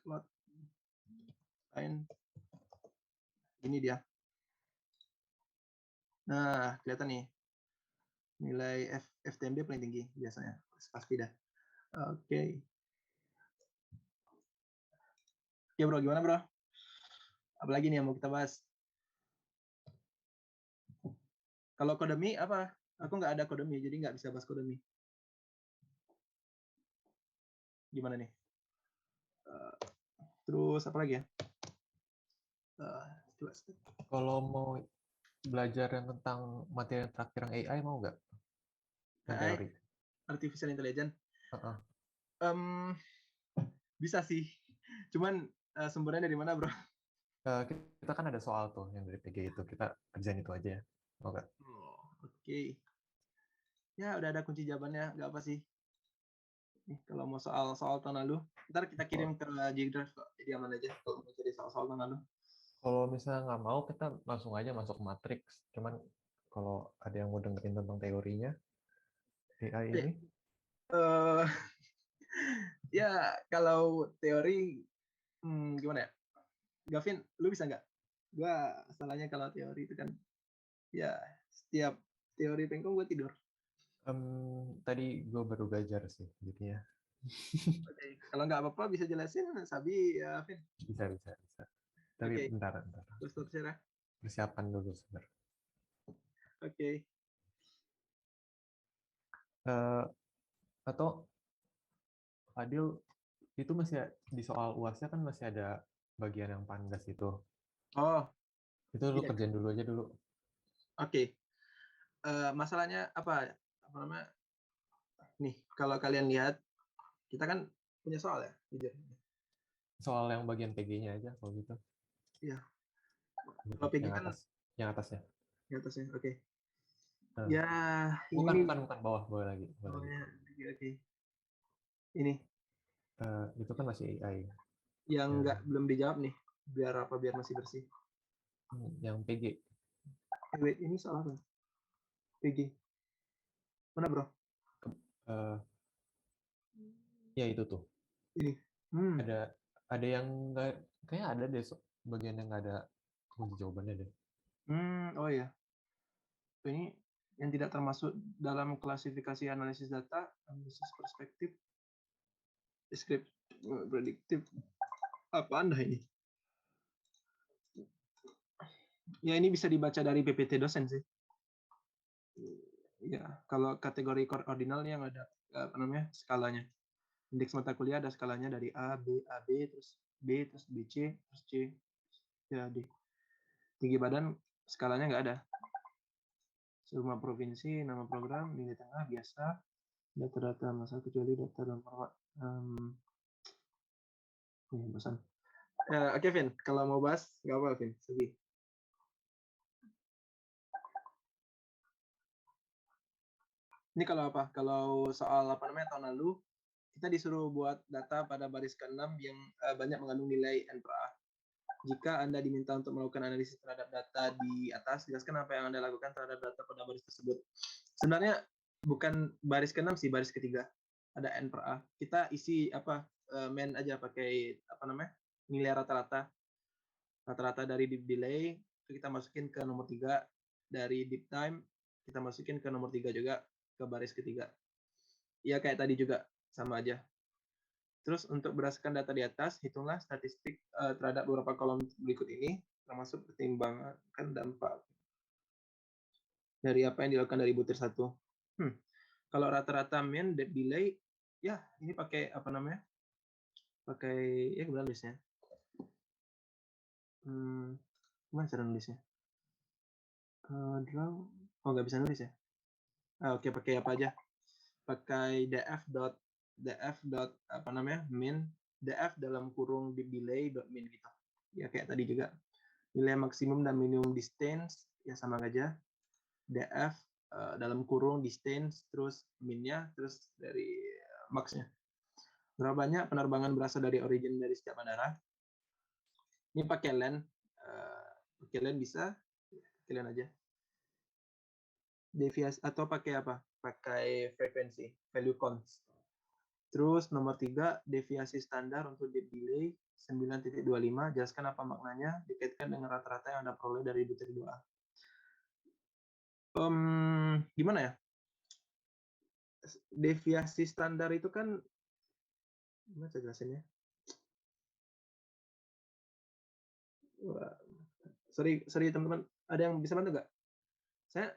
Plot. Line. Ini dia. Nah, kelihatan nih. Nilai FTMD paling tinggi biasanya. Pasti dah. Oke. Ya bro, gimana bro? Apalagi nih yang mau kita bahas? Kalau Codemy apa? Aku nggak ada Codemy, jadi nggak bisa bahas Codemy. Gimana nih? Terus apa lagi ya? Kalau mau belajar yang tentang materi terakhir yang AI mau nggak? AI, Artificial Intelligence. Bisa sih. Cuman sumbernya dari mana bro? Kita kan ada soal tuh yang dari PG itu. Kita kerjain itu aja ya. Mau nggak? Oke. Ya udah ada kunci jawabannya. Nggak apa sih. Nih, kalau mau soal tahun lalu, ntar kita kirim ke G-Drive kok. Jadi aman aja kalau mau cari soal tahun lalu. Kalau misalnya nggak mau, kita langsung aja masuk matriks. Cuman kalau ada yang mau dengerin tentang teorinya, AI ini. Ya, kalau teori, gimana ya? Gavin, lu bisa nggak? Gua salahnya kalau teori itu kan, ya setiap teori pengkong gue tidur. Tadi gue baru belajar sih, jadinya Oke. Kalau nggak apa-apa bisa jelasin, Sabi ya, Vin. bisa. Tapi Oke. bentar. Gue stop share ya. Persiapan dulu sebentar. Oke. Atau Fadil itu masih di soal UASnya kan masih ada bagian yang pandas itu. Oh, Itu lu iya. kerjain dulu aja dulu. Oke. Masalahnya apa? Apa namanya? Nih, kalau kalian lihat, kita kan punya soal ya, jujur. Soal yang bagian PG-nya aja kalau gitu. Iya. Kalau PG yang kan atas, yang atasnya. di atasnya. Oke. Nah, Ya, bukan ini bawah, boleh lagi. Oke. Ini Itu kan masih AI. yang Ya. belum dijawab nih. Biar masih bersih. Yang PG. Wait, ini soal apa? PG. Mana, Bro? Ya itu tuh. Ini. Ada yang nggak, kayaknya ada deh bagian yang nggak ada kunci jawabannya deh. Oh ya. Ini yang tidak termasuk dalam klasifikasi analisis data, analisis perspektif, deskriptif, prediktif. Apa Anda ini? Ya ini bisa dibaca dari PPT dosen sih. Ya, kalau kategori ordinal yang ada apa namanya skalanya. Indeks mata kuliah ada skalanya dari A, B, terus B, terus BC, terus C, ya D. Tinggi badan skalanya nggak ada. Semua provinsi, nama program, nilai tengah biasa, data-data masa kecuali data dan format. Bosan. Oke, Vin, kalau mau bahas nggak apa, Vin. Sedih. Ini kalau apa? Kalau soal apa namanya tahun lalu, kita disuruh buat data pada baris ke-6 yang banyak mengandung nilai N per A. Jika Anda diminta untuk melakukan analisis terhadap data di atas, jelaskan apa yang Anda lakukan terhadap data pada baris tersebut. Sebenarnya bukan baris ke-6 sih, baris ketiga. Ada N per A. Kita isi apa? Main aja pakai apa namanya? Nilai rata-rata. Rata-rata dari deep delay, itu kita masukin ke nomor 3. Dari deep time, kita masukin ke nomor 3 juga, ke baris ketiga. Ya kayak tadi juga, sama aja. Terus untuk berdasarkan data di atas, hitunglah statistik terhadap beberapa kolom berikut ini, termasuk pertimbangan dampak dari apa yang dilakukan dari butir 1. Kalau rata-rata mean delay, ya ini pakai apa namanya? Pakai ya gimana nulisnya? Gimana cara nulisnya? Draw, nggak bisa nulis ya? Oke, pakai apa aja? Pakai df apa namanya? Min df dalam kurung delay min gitu. Ya kayak tadi juga. Nilai maksimum dan minimum distance ya sama aja. df dalam kurung distance terus minnya terus dari max-nya. Berapa banyak penerbangan berasal dari origin dari setiap bandara? Ini pakai len. Pakai len bisa. Pakai len aja. Deviasi atau pakai apa? Pakai frekuensi, value counts. Terus nomor 3, deviasi standar untuk deep delay 9.25. Jelaskan apa maknanya, dikaitkan dengan rata-rata yang Anda peroleh dari butir 2A. Gimana ya? Deviasi standar itu kan, gimana saya jelasinnya? Sorry teman-teman, ada yang bisa bantu nggak? Saya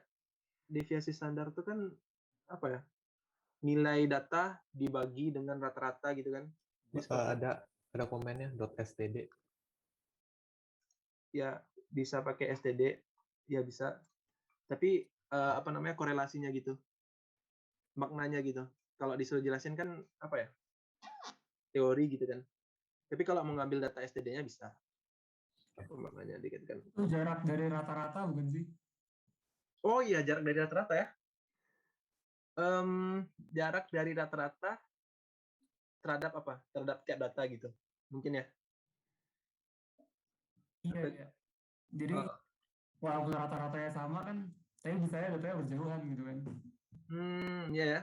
deviasi standar itu kan apa ya? Nilai data dibagi dengan rata-rata gitu kan? Ada komennya .std. Ya bisa pakai std, ya bisa. Tapi apa namanya korelasinya gitu, maknanya gitu. Kalau disuruh jelasin kan apa ya? Teori gitu kan. Tapi kalau mau ngambil data std-nya bisa. Apa maknanya dikit kan? Itu jarak dari rata-rata bukan sih? Oh iya, jarak dari rata-rata ya. Jarak dari rata-rata terhadap apa? Terhadap tiap data gitu. Mungkin ya. Iya. Jadi walaupun rata-ratanya sama kan, tapi misalnya datanya berjauhan gitu kan. Iya ya.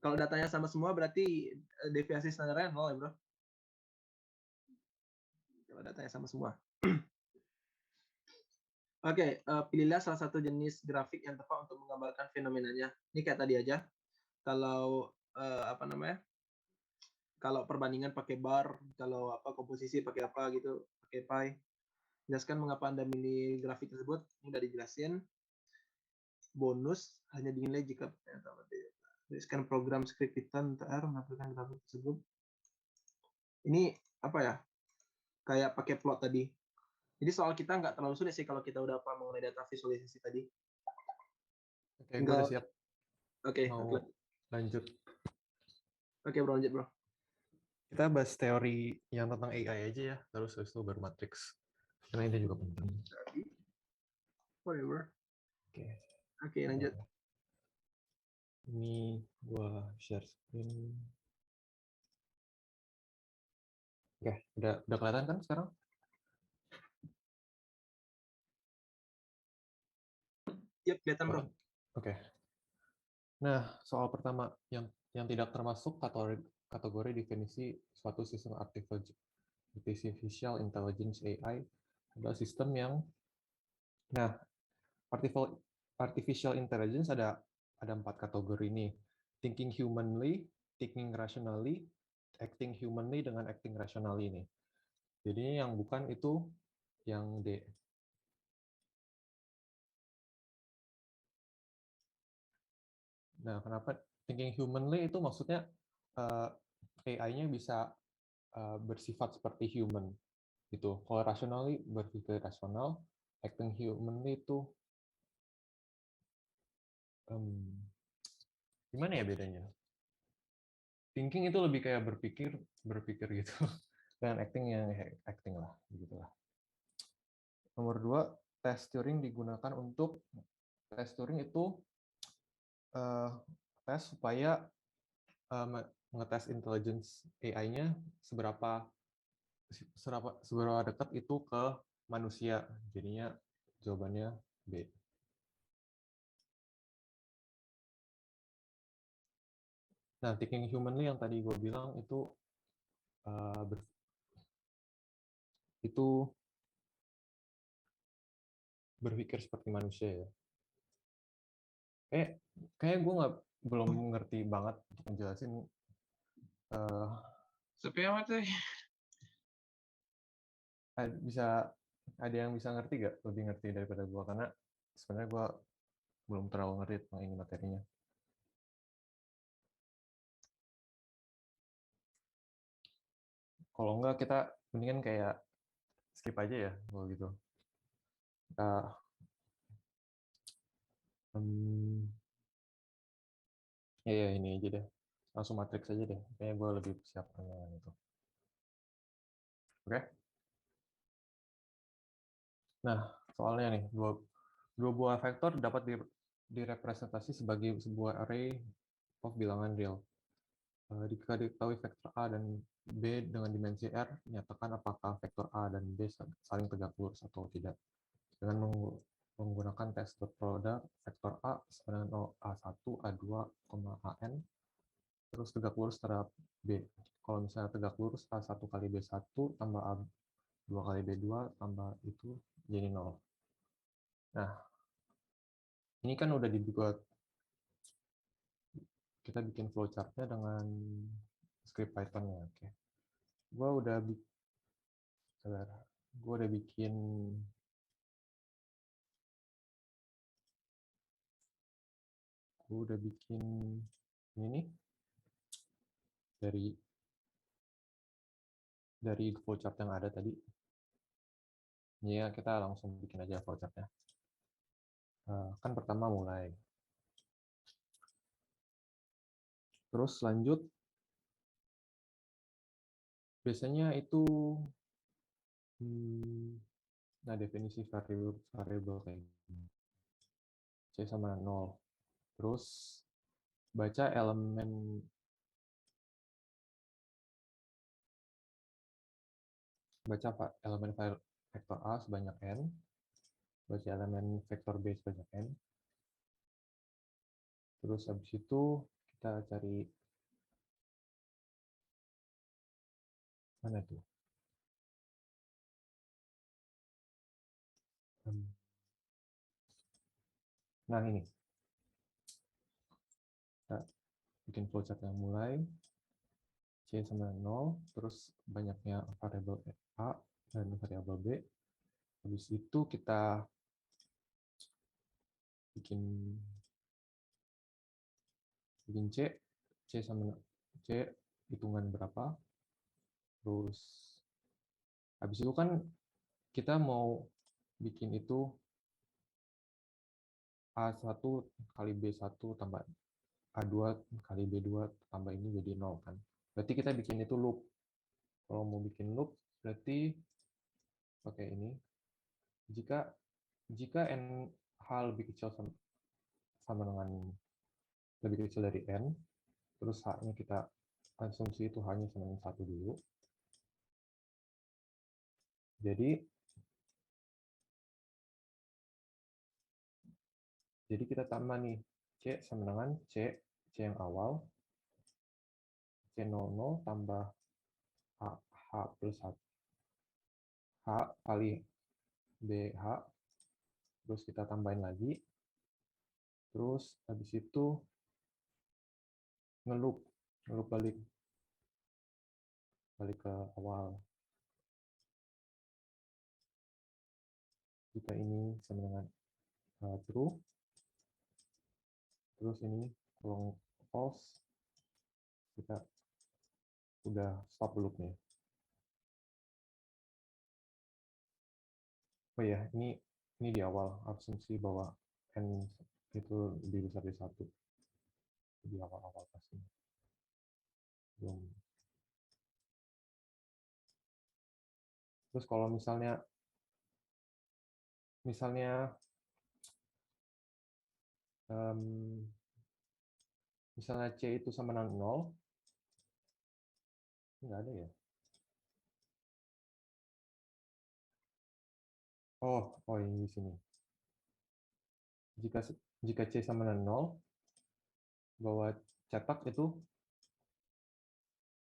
Kalau datanya sama semua berarti deviasi standarnya 0 ya, Bro. kalau datanya sama semua. Oke, pilihlah salah satu jenis grafik yang tepat untuk menggambarkan fenomenanya. Ini kayak tadi aja. Kalau kalau perbandingan pakai bar, kalau komposisi pakai apa gitu, pakai pie. Jelaskan mengapa Anda milih grafik tersebut. Ini udah dijelasin. Bonus hanya dinilai jika tuliskan program script Python TR menampilkan grafik tersebut. Ini apa ya? Kayak pakai plot tadi. Jadi soal kita nggak terlalu sulit sih kalau kita udah paham mengenai data visualisasi tadi. Oke, gue udah siap. Oke, Mau lanjut. Oke, bro, lanjut, bro. Kita bahas teori yang tentang AI aja ya, terus habis itu baru matrix. Karena ini juga penting. Whatever. Oke, lanjut. Ini gua share screen. Oke, udah kelihatan kan sekarang? Yap, kelihatan, bro. Oke. Nah, soal pertama yang tidak termasuk kategori definisi suatu sistem artificial intelligence AI adalah sistem yang artificial intelligence ada 4 kategori ini. Thinking humanly, thinking rationally, acting humanly dengan acting rationally ini. Jadi yang bukan itu yang D. Nah, kenapa thinking humanly itu maksudnya AI-nya bisa bersifat seperti human gitu. Kalau rationally berpikir rasional, acting humanly itu gimana ya bedanya? Thinking itu lebih kayak berpikir gitu. Dan acting yang acting lah, begitulah. Nomor 2, tes Turing digunakan untuk tes Turing itu tes supaya ngetes intelligence AI-nya seberapa dekat itu ke manusia. Jadinya jawabannya B. Nah, thinking humanly yang tadi gue bilang itu berpikir seperti manusia ya. Kayak gue belum ngerti banget untuk menjelasin. Sepi amat sih. Ada yang bisa ngerti gak? Lebih ngerti daripada gue, karena sebenarnya gue belum terlalu ngerti tentang ini materinya. Kalau enggak, kita mendingan kayak skip aja ya, kalau gitu. Ya ini aja deh. Langsung matrix aja deh. Kayaknya gue lebih siap dengan itu. Oke? Nah, soalnya nih, dua buah vektor dapat direpresentasi sebagai sebuah array of bilangan real. Jika diketahui vektor A dan B dengan dimensi R, nyatakan apakah vektor A dan B saling tegak lurus atau tidak. Dengan menggunakan tes dot product vektor A sama dengan A1, A2, AN, terus tegak lurus terhadap B. Kalau misalnya tegak lurus A1 kali B1 tambah A2 kali B2 tambah itu jadi 0. Nah, ini kan udah dibuat. Kita bikin flowchart-nya dengan script Python-nya. Oke. Gue udah bikin ini nih dari flowchart yang ada tadi. Ya, kita langsung bikin aja flowchart-nya. Kan pertama mulai. Terus lanjut. Biasanya itu definisi variable kayak gini. C sama 0. Terus baca elemen file vektor A sebanyak n, baca elemen vektor B sebanyak n. Terus habis itu kita cari mana tuh? Nah, ini. Kita bikin flowchart yang mulai. C sama 0, terus banyaknya variabel A dan variabel B. Habis itu kita bikin C sama C hitungan berapa. Terus habis itu kan kita mau bikin itu A1 kali B1 tambah A2 kali B2 tambah ini jadi 0 kan. Berarti kita bikin itu loop. Kalau mau bikin loop berarti pakai ini. Jika n hal lebih kecil sama dengan lebih kecil dari n, terus h-nya kita asumsi itu hanya sama dengan 1 dulu. Jadi kita tambah nih, C sama dengan C yang awal, C00 tambah H plus H kali BH, terus kita tambahin lagi, terus habis itu ngeloop balik ke awal. Jika ini sama dengan true, terus ini kalau false, kita udah stop loop-nya. Oh ya, ini di awal asumsi bahwa n itu lebih besar dari 1. Di awal-awal pasti. Belum. Terus kalau misalnya C itu sama dengan 0, nggak ada ya? Oh ini di sini. Jika C sama dengan 0, bahwa cetak itu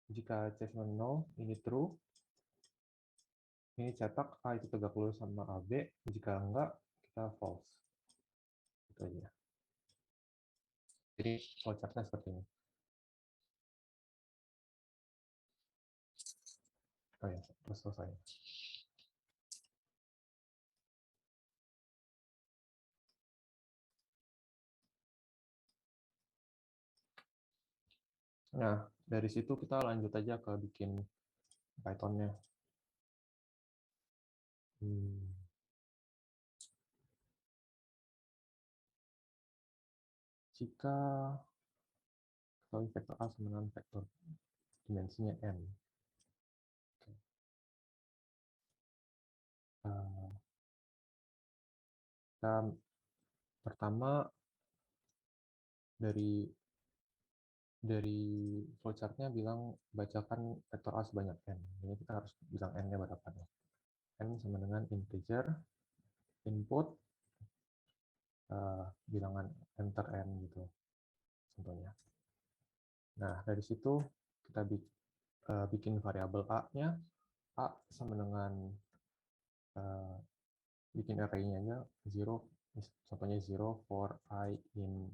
jika C sama 0 ini true, ini cetak A itu tegak lurus sama AB, jika enggak kita false. Itu aja. Jadi flowchartnya seperti ini. Oh ya, terus selesai. Nah, dari situ kita lanjut aja ke bikin Python-nya. Jika ketahui vektor A sama dengan vektor dimensinya n. Kita pertama dari flowchart-nya bilang bacakan vektor A sebanyak n. Jadi kita harus bilang n-nya berapa. N sama dengan integer input bilangan enter n gitu contohnya. Nah, dari situ kita bikin variabel A-nya. A sama dengan bikin array-nya aja 0, contohnya 0 for I in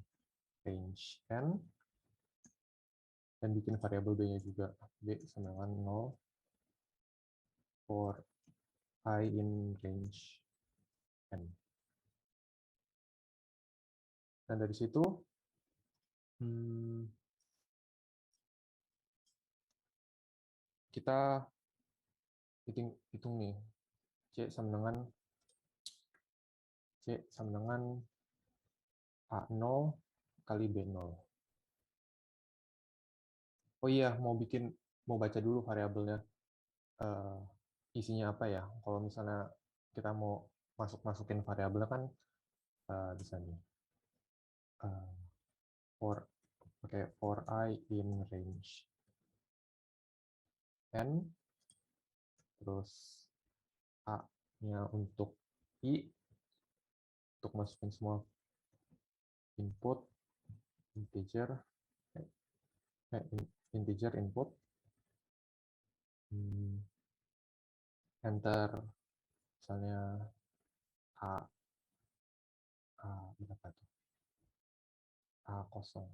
range n, dan bikin variabel B-nya juga, B sama dengan 0 for I in range n. Dan dari situ kita hitung nih, C sama dengan A0 kali B0. Oh iya, mau baca dulu variabelnya isinya apa ya. Kalau misalnya kita mau masukin variabelnya kan bisa nih. For I in range n, terus A-nya untuk I, untuk masukin semua input integer input, enter misalnya A berapa tuh? A kosong.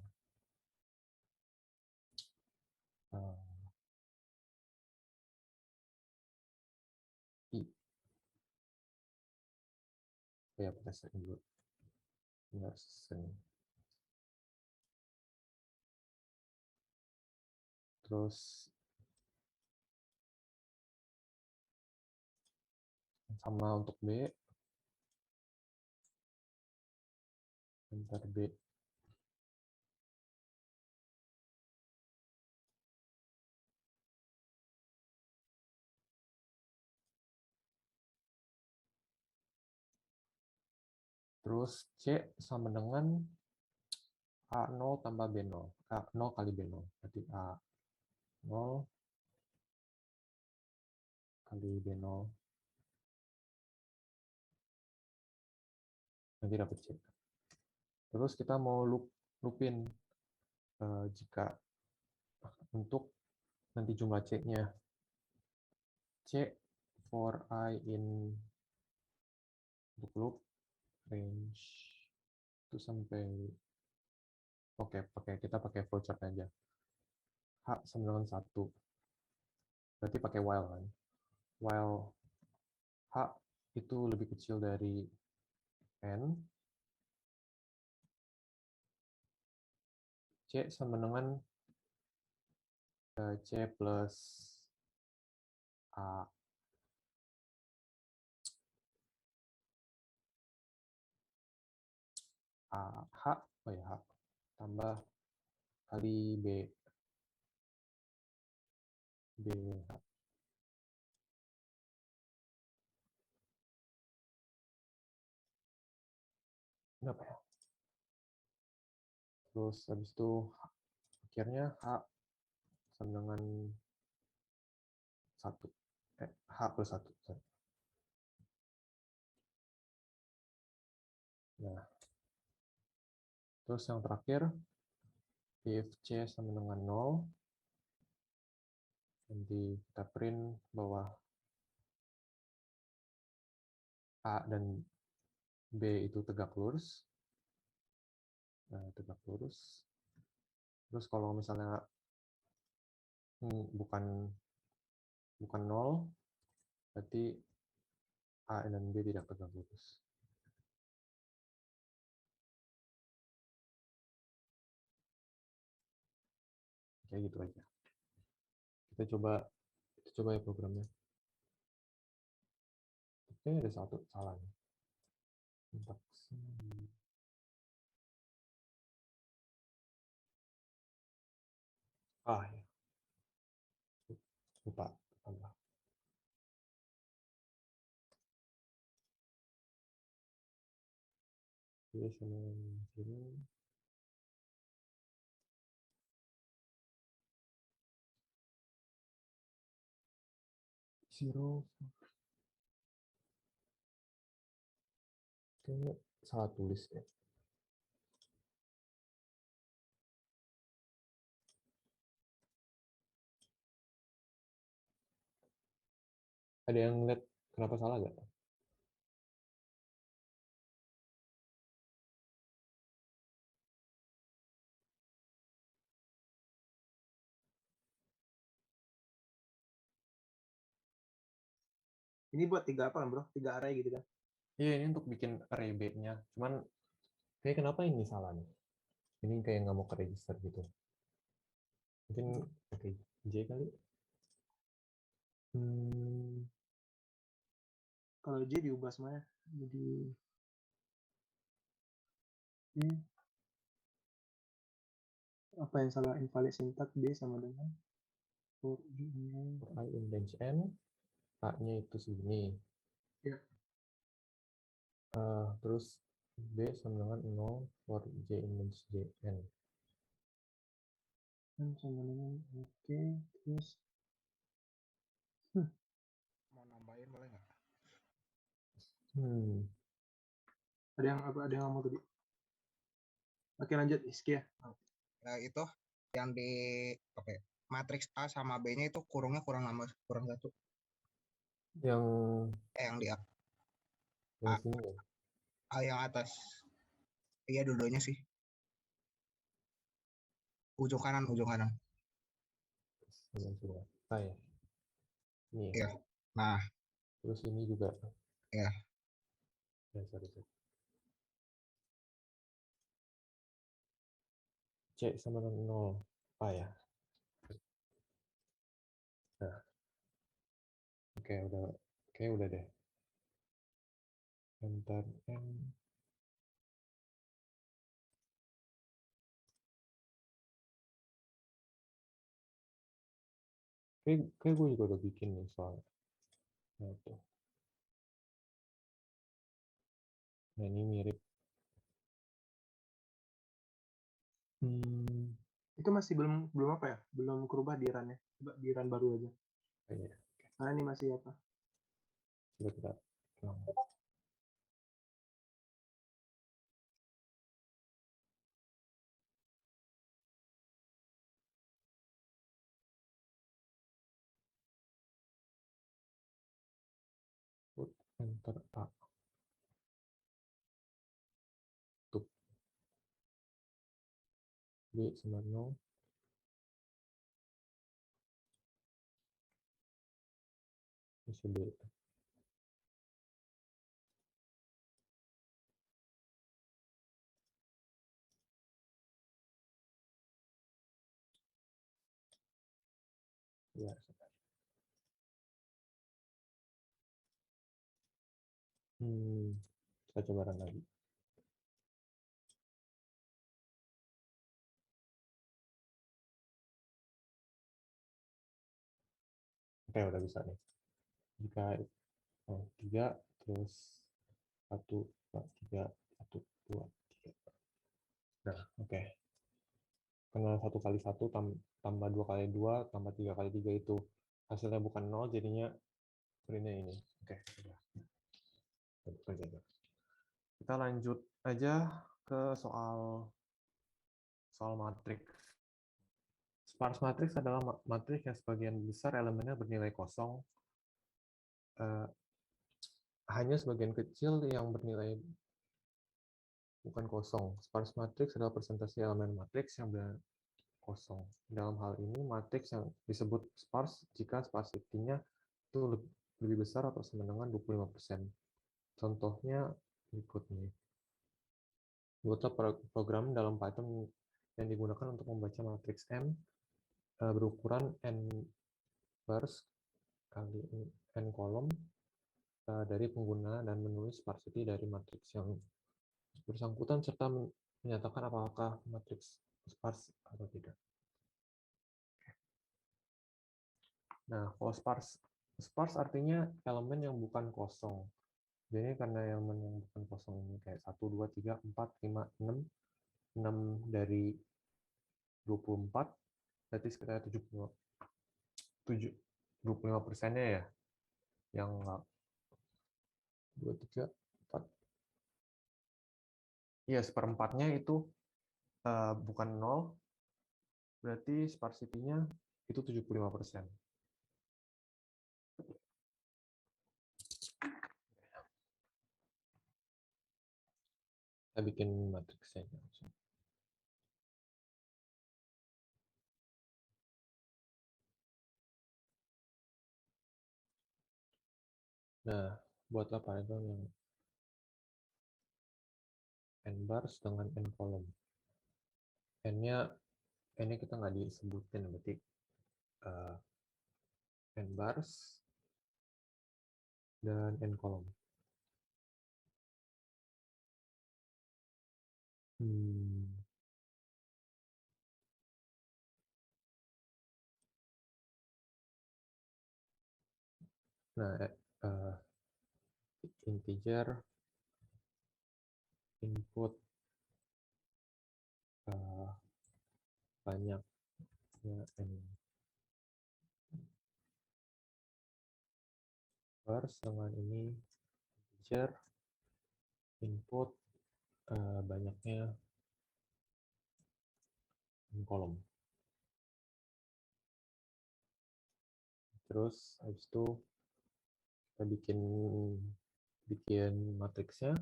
I. Ya, kita set dulu. Nggak seni. Terus sama untuk B. Enter B. Terus C sama dengan A0 tambah B0. A0 kali B0. Berarti A0 kali B0. Nanti dapat C. Terus kita mau loopin jika untuk nanti jumlah C-nya. C for I in untuk loop range itu sampai kita pakai flowchart aja. H sama dengan 1. Berarti pakai while kan. While H itu lebih kecil dari N, C sama dengan C plus A. H, H tambah kali B. H. Kenapa ya? Terus habis itu akhirnya H sama dengan 1. H plus 1. Sorry. Nah, terus yang terakhir, if C sama dengan 0, nanti kita print bahwa A dan B itu tegak lurus. Nah, tegak lurus. Terus kalau misalnya bukan 0, berarti A dan B tidak tegak lurus. Kayak gitu aja. Kita coba ya programnya. Oke, ada satu salah nih. Ya. Lupa tambah. Oke, sini. Zero. Kayaknya salah tulis ya. Ada yang lihat kenapa salah nggak? Ini buat 3 apa, bro? 3 array gitu kan? Iya, ini untuk bikin array B-nya. Cuman kayak kenapa ini salah nih? Ini kayak nggak mau ke register gitu. Mungkin pakai J kali. Kalau J diubah semuanya. Jadi apa yang salah? Invalid syntax B sama dengan for I in range N, A-nya itu segini. Ya. Terus B sama dengan 0 for J in range Jn. Sama dengan oke, terus mau nambahin boleh nggak? Ada yang ngomong tadi. Oke, lanjut Iski ya. Nah, itu yang di matriks A sama B-nya itu kurang 1. Yang yang di A. Yang sini ya? A yang atas. Iya, dua-duanya sih. ujung kanan. Ini sudah. Ah, ya. Ini. Iya. Nah, Terus ini juga. ya. Ya, sorry. C sama dengan 0. Ah, ya. Nah. Oke, udah deh. Enter N. Kayak gue juga udah bikin nih soalnya. Nah, itu. Nah, ini mirip. Itu masih belum apa ya? Belum kerubah di run-nya. Coba di run baru aja. Iya. Karena ini masih apa? Coba kita. Put enter A. Tuh. B sama 0. Isi B. Ya, kita coba run lagi. Oke, udah bisa nih. Jika 3, terus 1, 2, 3, 1, 2, 3. Nah, oke. Karena 1 kali 1 tambah 2 kali 2 tambah 3 kali 3 itu hasilnya bukan 0, jadinya printnya ini. Oke, sudah. Kita lanjut aja ke soal matriks. Sparse matrix adalah matriks yang sebagian besar elemennya bernilai kosong. Hanya sebagian kecil yang bernilai bukan kosong. Sparse matrix adalah presentasi elemen matriks yang bernilai kosong. Dalam hal ini, matriks yang disebut sparse jika sparsity-nya itu lebih besar atau sama dengan 25%. Contohnya berikut nih. Buatlah program dalam Python yang digunakan untuk membaca matriks M berukuran n bars kali n kolom dari pengguna dan menulis sparsity dari matriks yang bersangkutan serta menyatakan apakah matriks sparse atau tidak. Nah, kalau sparse artinya elemen yang bukan kosong. Jadi karena elemen yang bukan kosong ini kayak 1, 2, 3, 4, 5, 6, 6 dari 24, berarti sekitar 25%-nya ya, yang 2, 3, 4. Iya, seperempatnya itu bukan 0, berarti sparsity-nya itu 75%. Kita bikin matriksnya langsung. Nah, buatlah Python yang n bars dengan n kolom. N-nya kita nggak disebutin, berarti n bars dan n kolom. Nah, integer input banyaknya n bars dengan ini integer input banyaknya n kolom. Terus habis itu kita bikin matriksnya.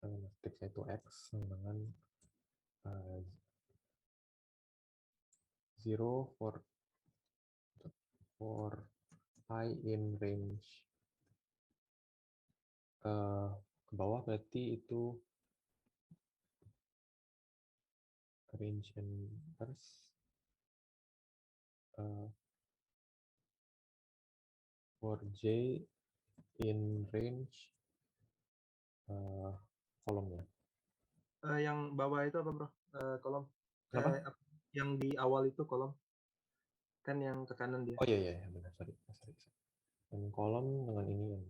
Matriksnya itu X dengan 0 for I in range ke bawah, berarti itu range inverse for J in range kolomnya. Yang bawah itu apa bro? Kolom. Kenapa? Yang di awal itu kolom. Kan yang ke kanan dia. Oh iya benar, sorry. Yang kolom dengan ini yang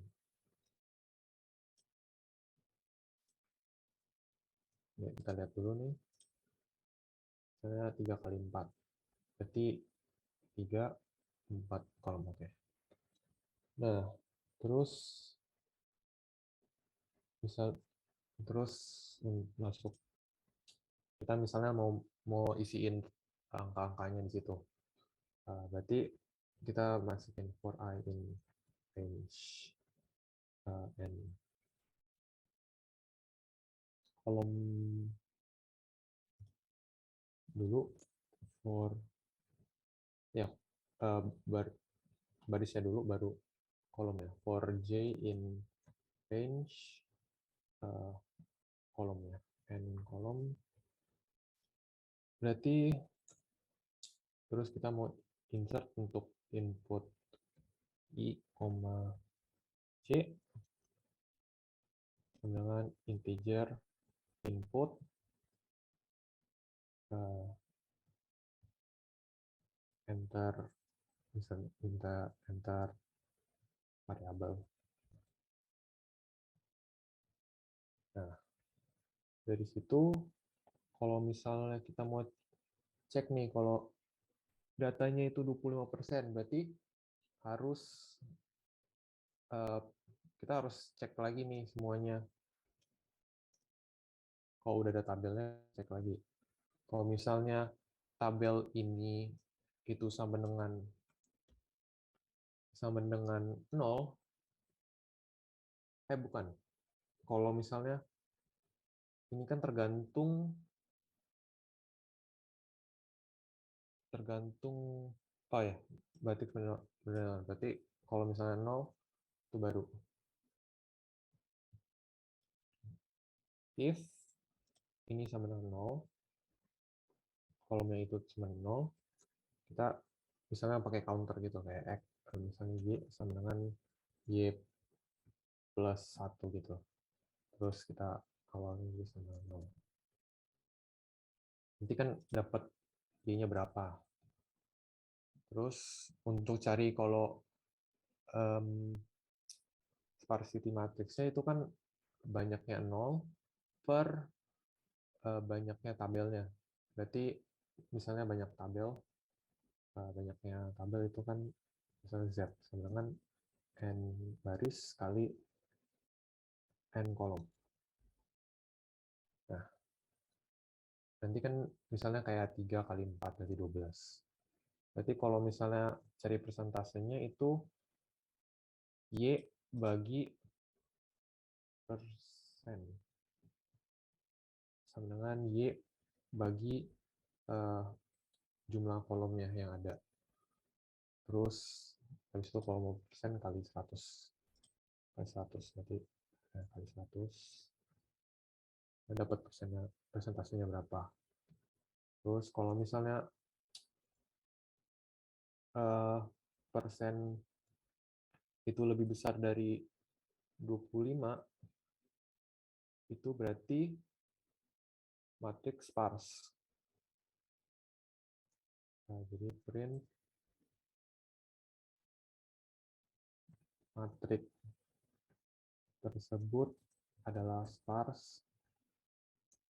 ya, kita lihat dulu nih. Saya 3 kali 4. Berarti 3, 4 kolom, oke. Nah, terus masuk. Kita misalnya mau isiin angka-angkanya di situ. Berarti kita masukin for I in range n kolom dulu for ya barisnya dulu baru kolomnya. For J in range kolomnya n kolom, berarti terus kita mau insert untuk input I, J dengan integer input enter misalnya enter variabel. Nah, dari situ kalau misalnya kita mau cek nih kalau datanya itu 25%, berarti kita harus cek lagi nih semuanya. Kalau udah ada tabelnya, cek lagi. Kalau misalnya tabel ini itu sama dengan 0, bukan. Kalau misalnya ini kan tergantung oh ya, berarti kalau misalnya 0 itu baru. If ini sama dengan 0, kolomnya itu sama dengan 0, kita misalnya pakai counter gitu kayak X, misalnya Y sama dengan Y plus 1 gitu. Terus kita awalnya Y sama 0. Nanti kan dapat Y-nya berapa. Terus untuk cari kalau sparsity matrixnya itu kan banyaknya 0 per banyaknya tabelnya. Berarti misalnya banyaknya tabel itu kan misalnya Z sama dengan n baris kali n kolom. Nah, nanti kan misalnya kayak 3 kali 4 berarti 12. Berarti kalau misalnya cari persentasenya itu Y bagi persen sama dengan Y bagi jumlah kolomnya yang ada. Terus habis itu kalau mau persen kali 100. Kali 100 berarti kali 100 dapat persentasenya berapa. Terus kalau misalnya persen itu lebih besar dari 25, itu berarti matriks sparse. Nah, jadi print matriks tersebut adalah sparse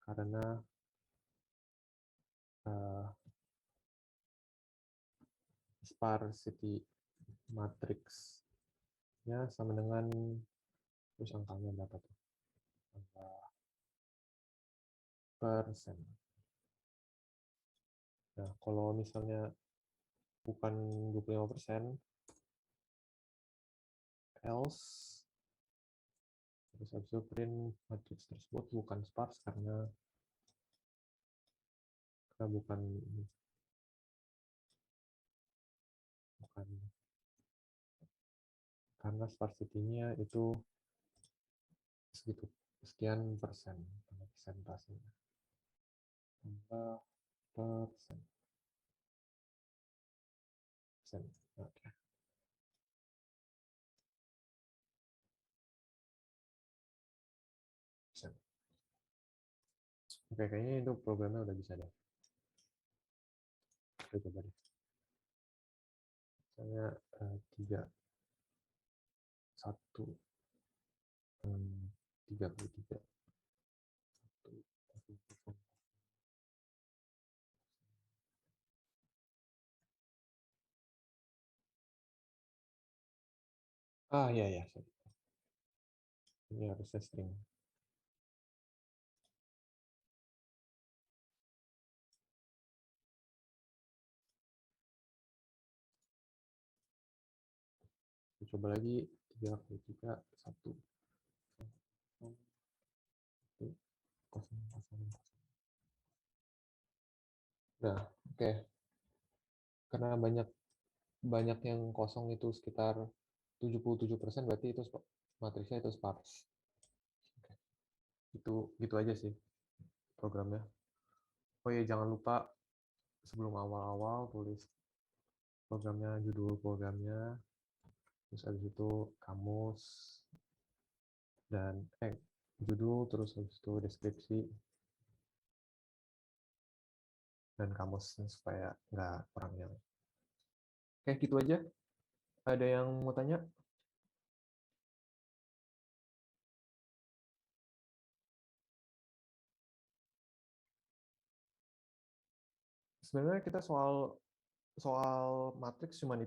karena sparsity matriksnya sama dengan terus angkanya berapa tuh? Angka persen. Nah, kalau misalnya bukan 25%, else terus habis itu print matriks tersebut bukan sparse karena bukan karena sparsity-nya itu segitu sekian persen persentasenya. Tambah persen. Oke. Persen. Oke, kayaknya itu programnya udah bisa deh. Kita coba deh. Misalnya 3 1 33 ya, sorry. Ini harusnya string. Coba lagi 3 kali 3 1 0. Nah, oke. Karena banyak yang kosong itu sekitar 77%, berarti itu matriksnya itu sparse. Oke. Gitu aja sih programnya. Oh ya, jangan lupa sebelum awal-awal tulis programnya, judul programnya, terus habis itu kamus, dan judul, terus habis itu deskripsi, dan kamusnya supaya nggak kurang yang. Oke, gitu aja. Ada yang mau tanya? Sebenarnya kita soal matriks cuman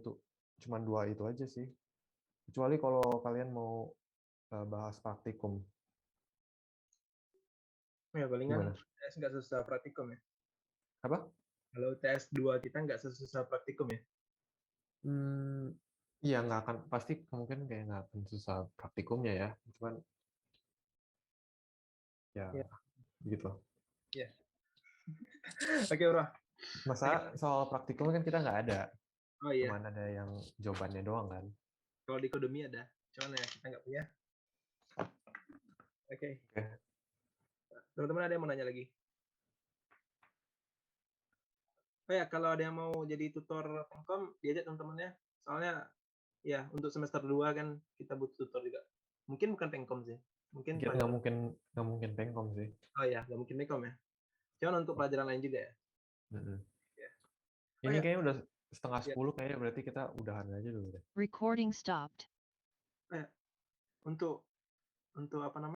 2 itu aja sih. Kecuali kalau kalian mau bahas praktikum. Ya palingan Gimana? tes nggak sesusah praktikum ya. Apa? Kalau tes 2 kita nggak sesusah praktikum ya. Iya, nggak akan, pasti kemungkinan kayak nggak akan susah praktikumnya ya. Cuman ya Ya. gitu. Ya. Oke, Bro. Masa soal praktikum kan kita nggak ada. Oh iya. Cuman ada yang jawabannya doang kan. Kalau di Kodemi ada. Cuman ya kita nggak punya. Oke. Teman-teman ada yang mau nanya lagi? Oh ya, kalau ada yang mau jadi tutor Pemkom, diajak teman-temannya. Soalnya ya untuk semester 2 kan kita butuh tutor juga. Mungkin bukan Pemkom sih. Mungkin Kita nggak mungkin Pemkom sih. Oh ya, nggak mungkin Pemkom ya. Cuman untuk pelajaran lain juga ya. Ya. Ini ya. kayaknya udah 9:30 kayaknya, berarti kita udahan aja dulu deh. Recording stopped. Untuk apa namanya?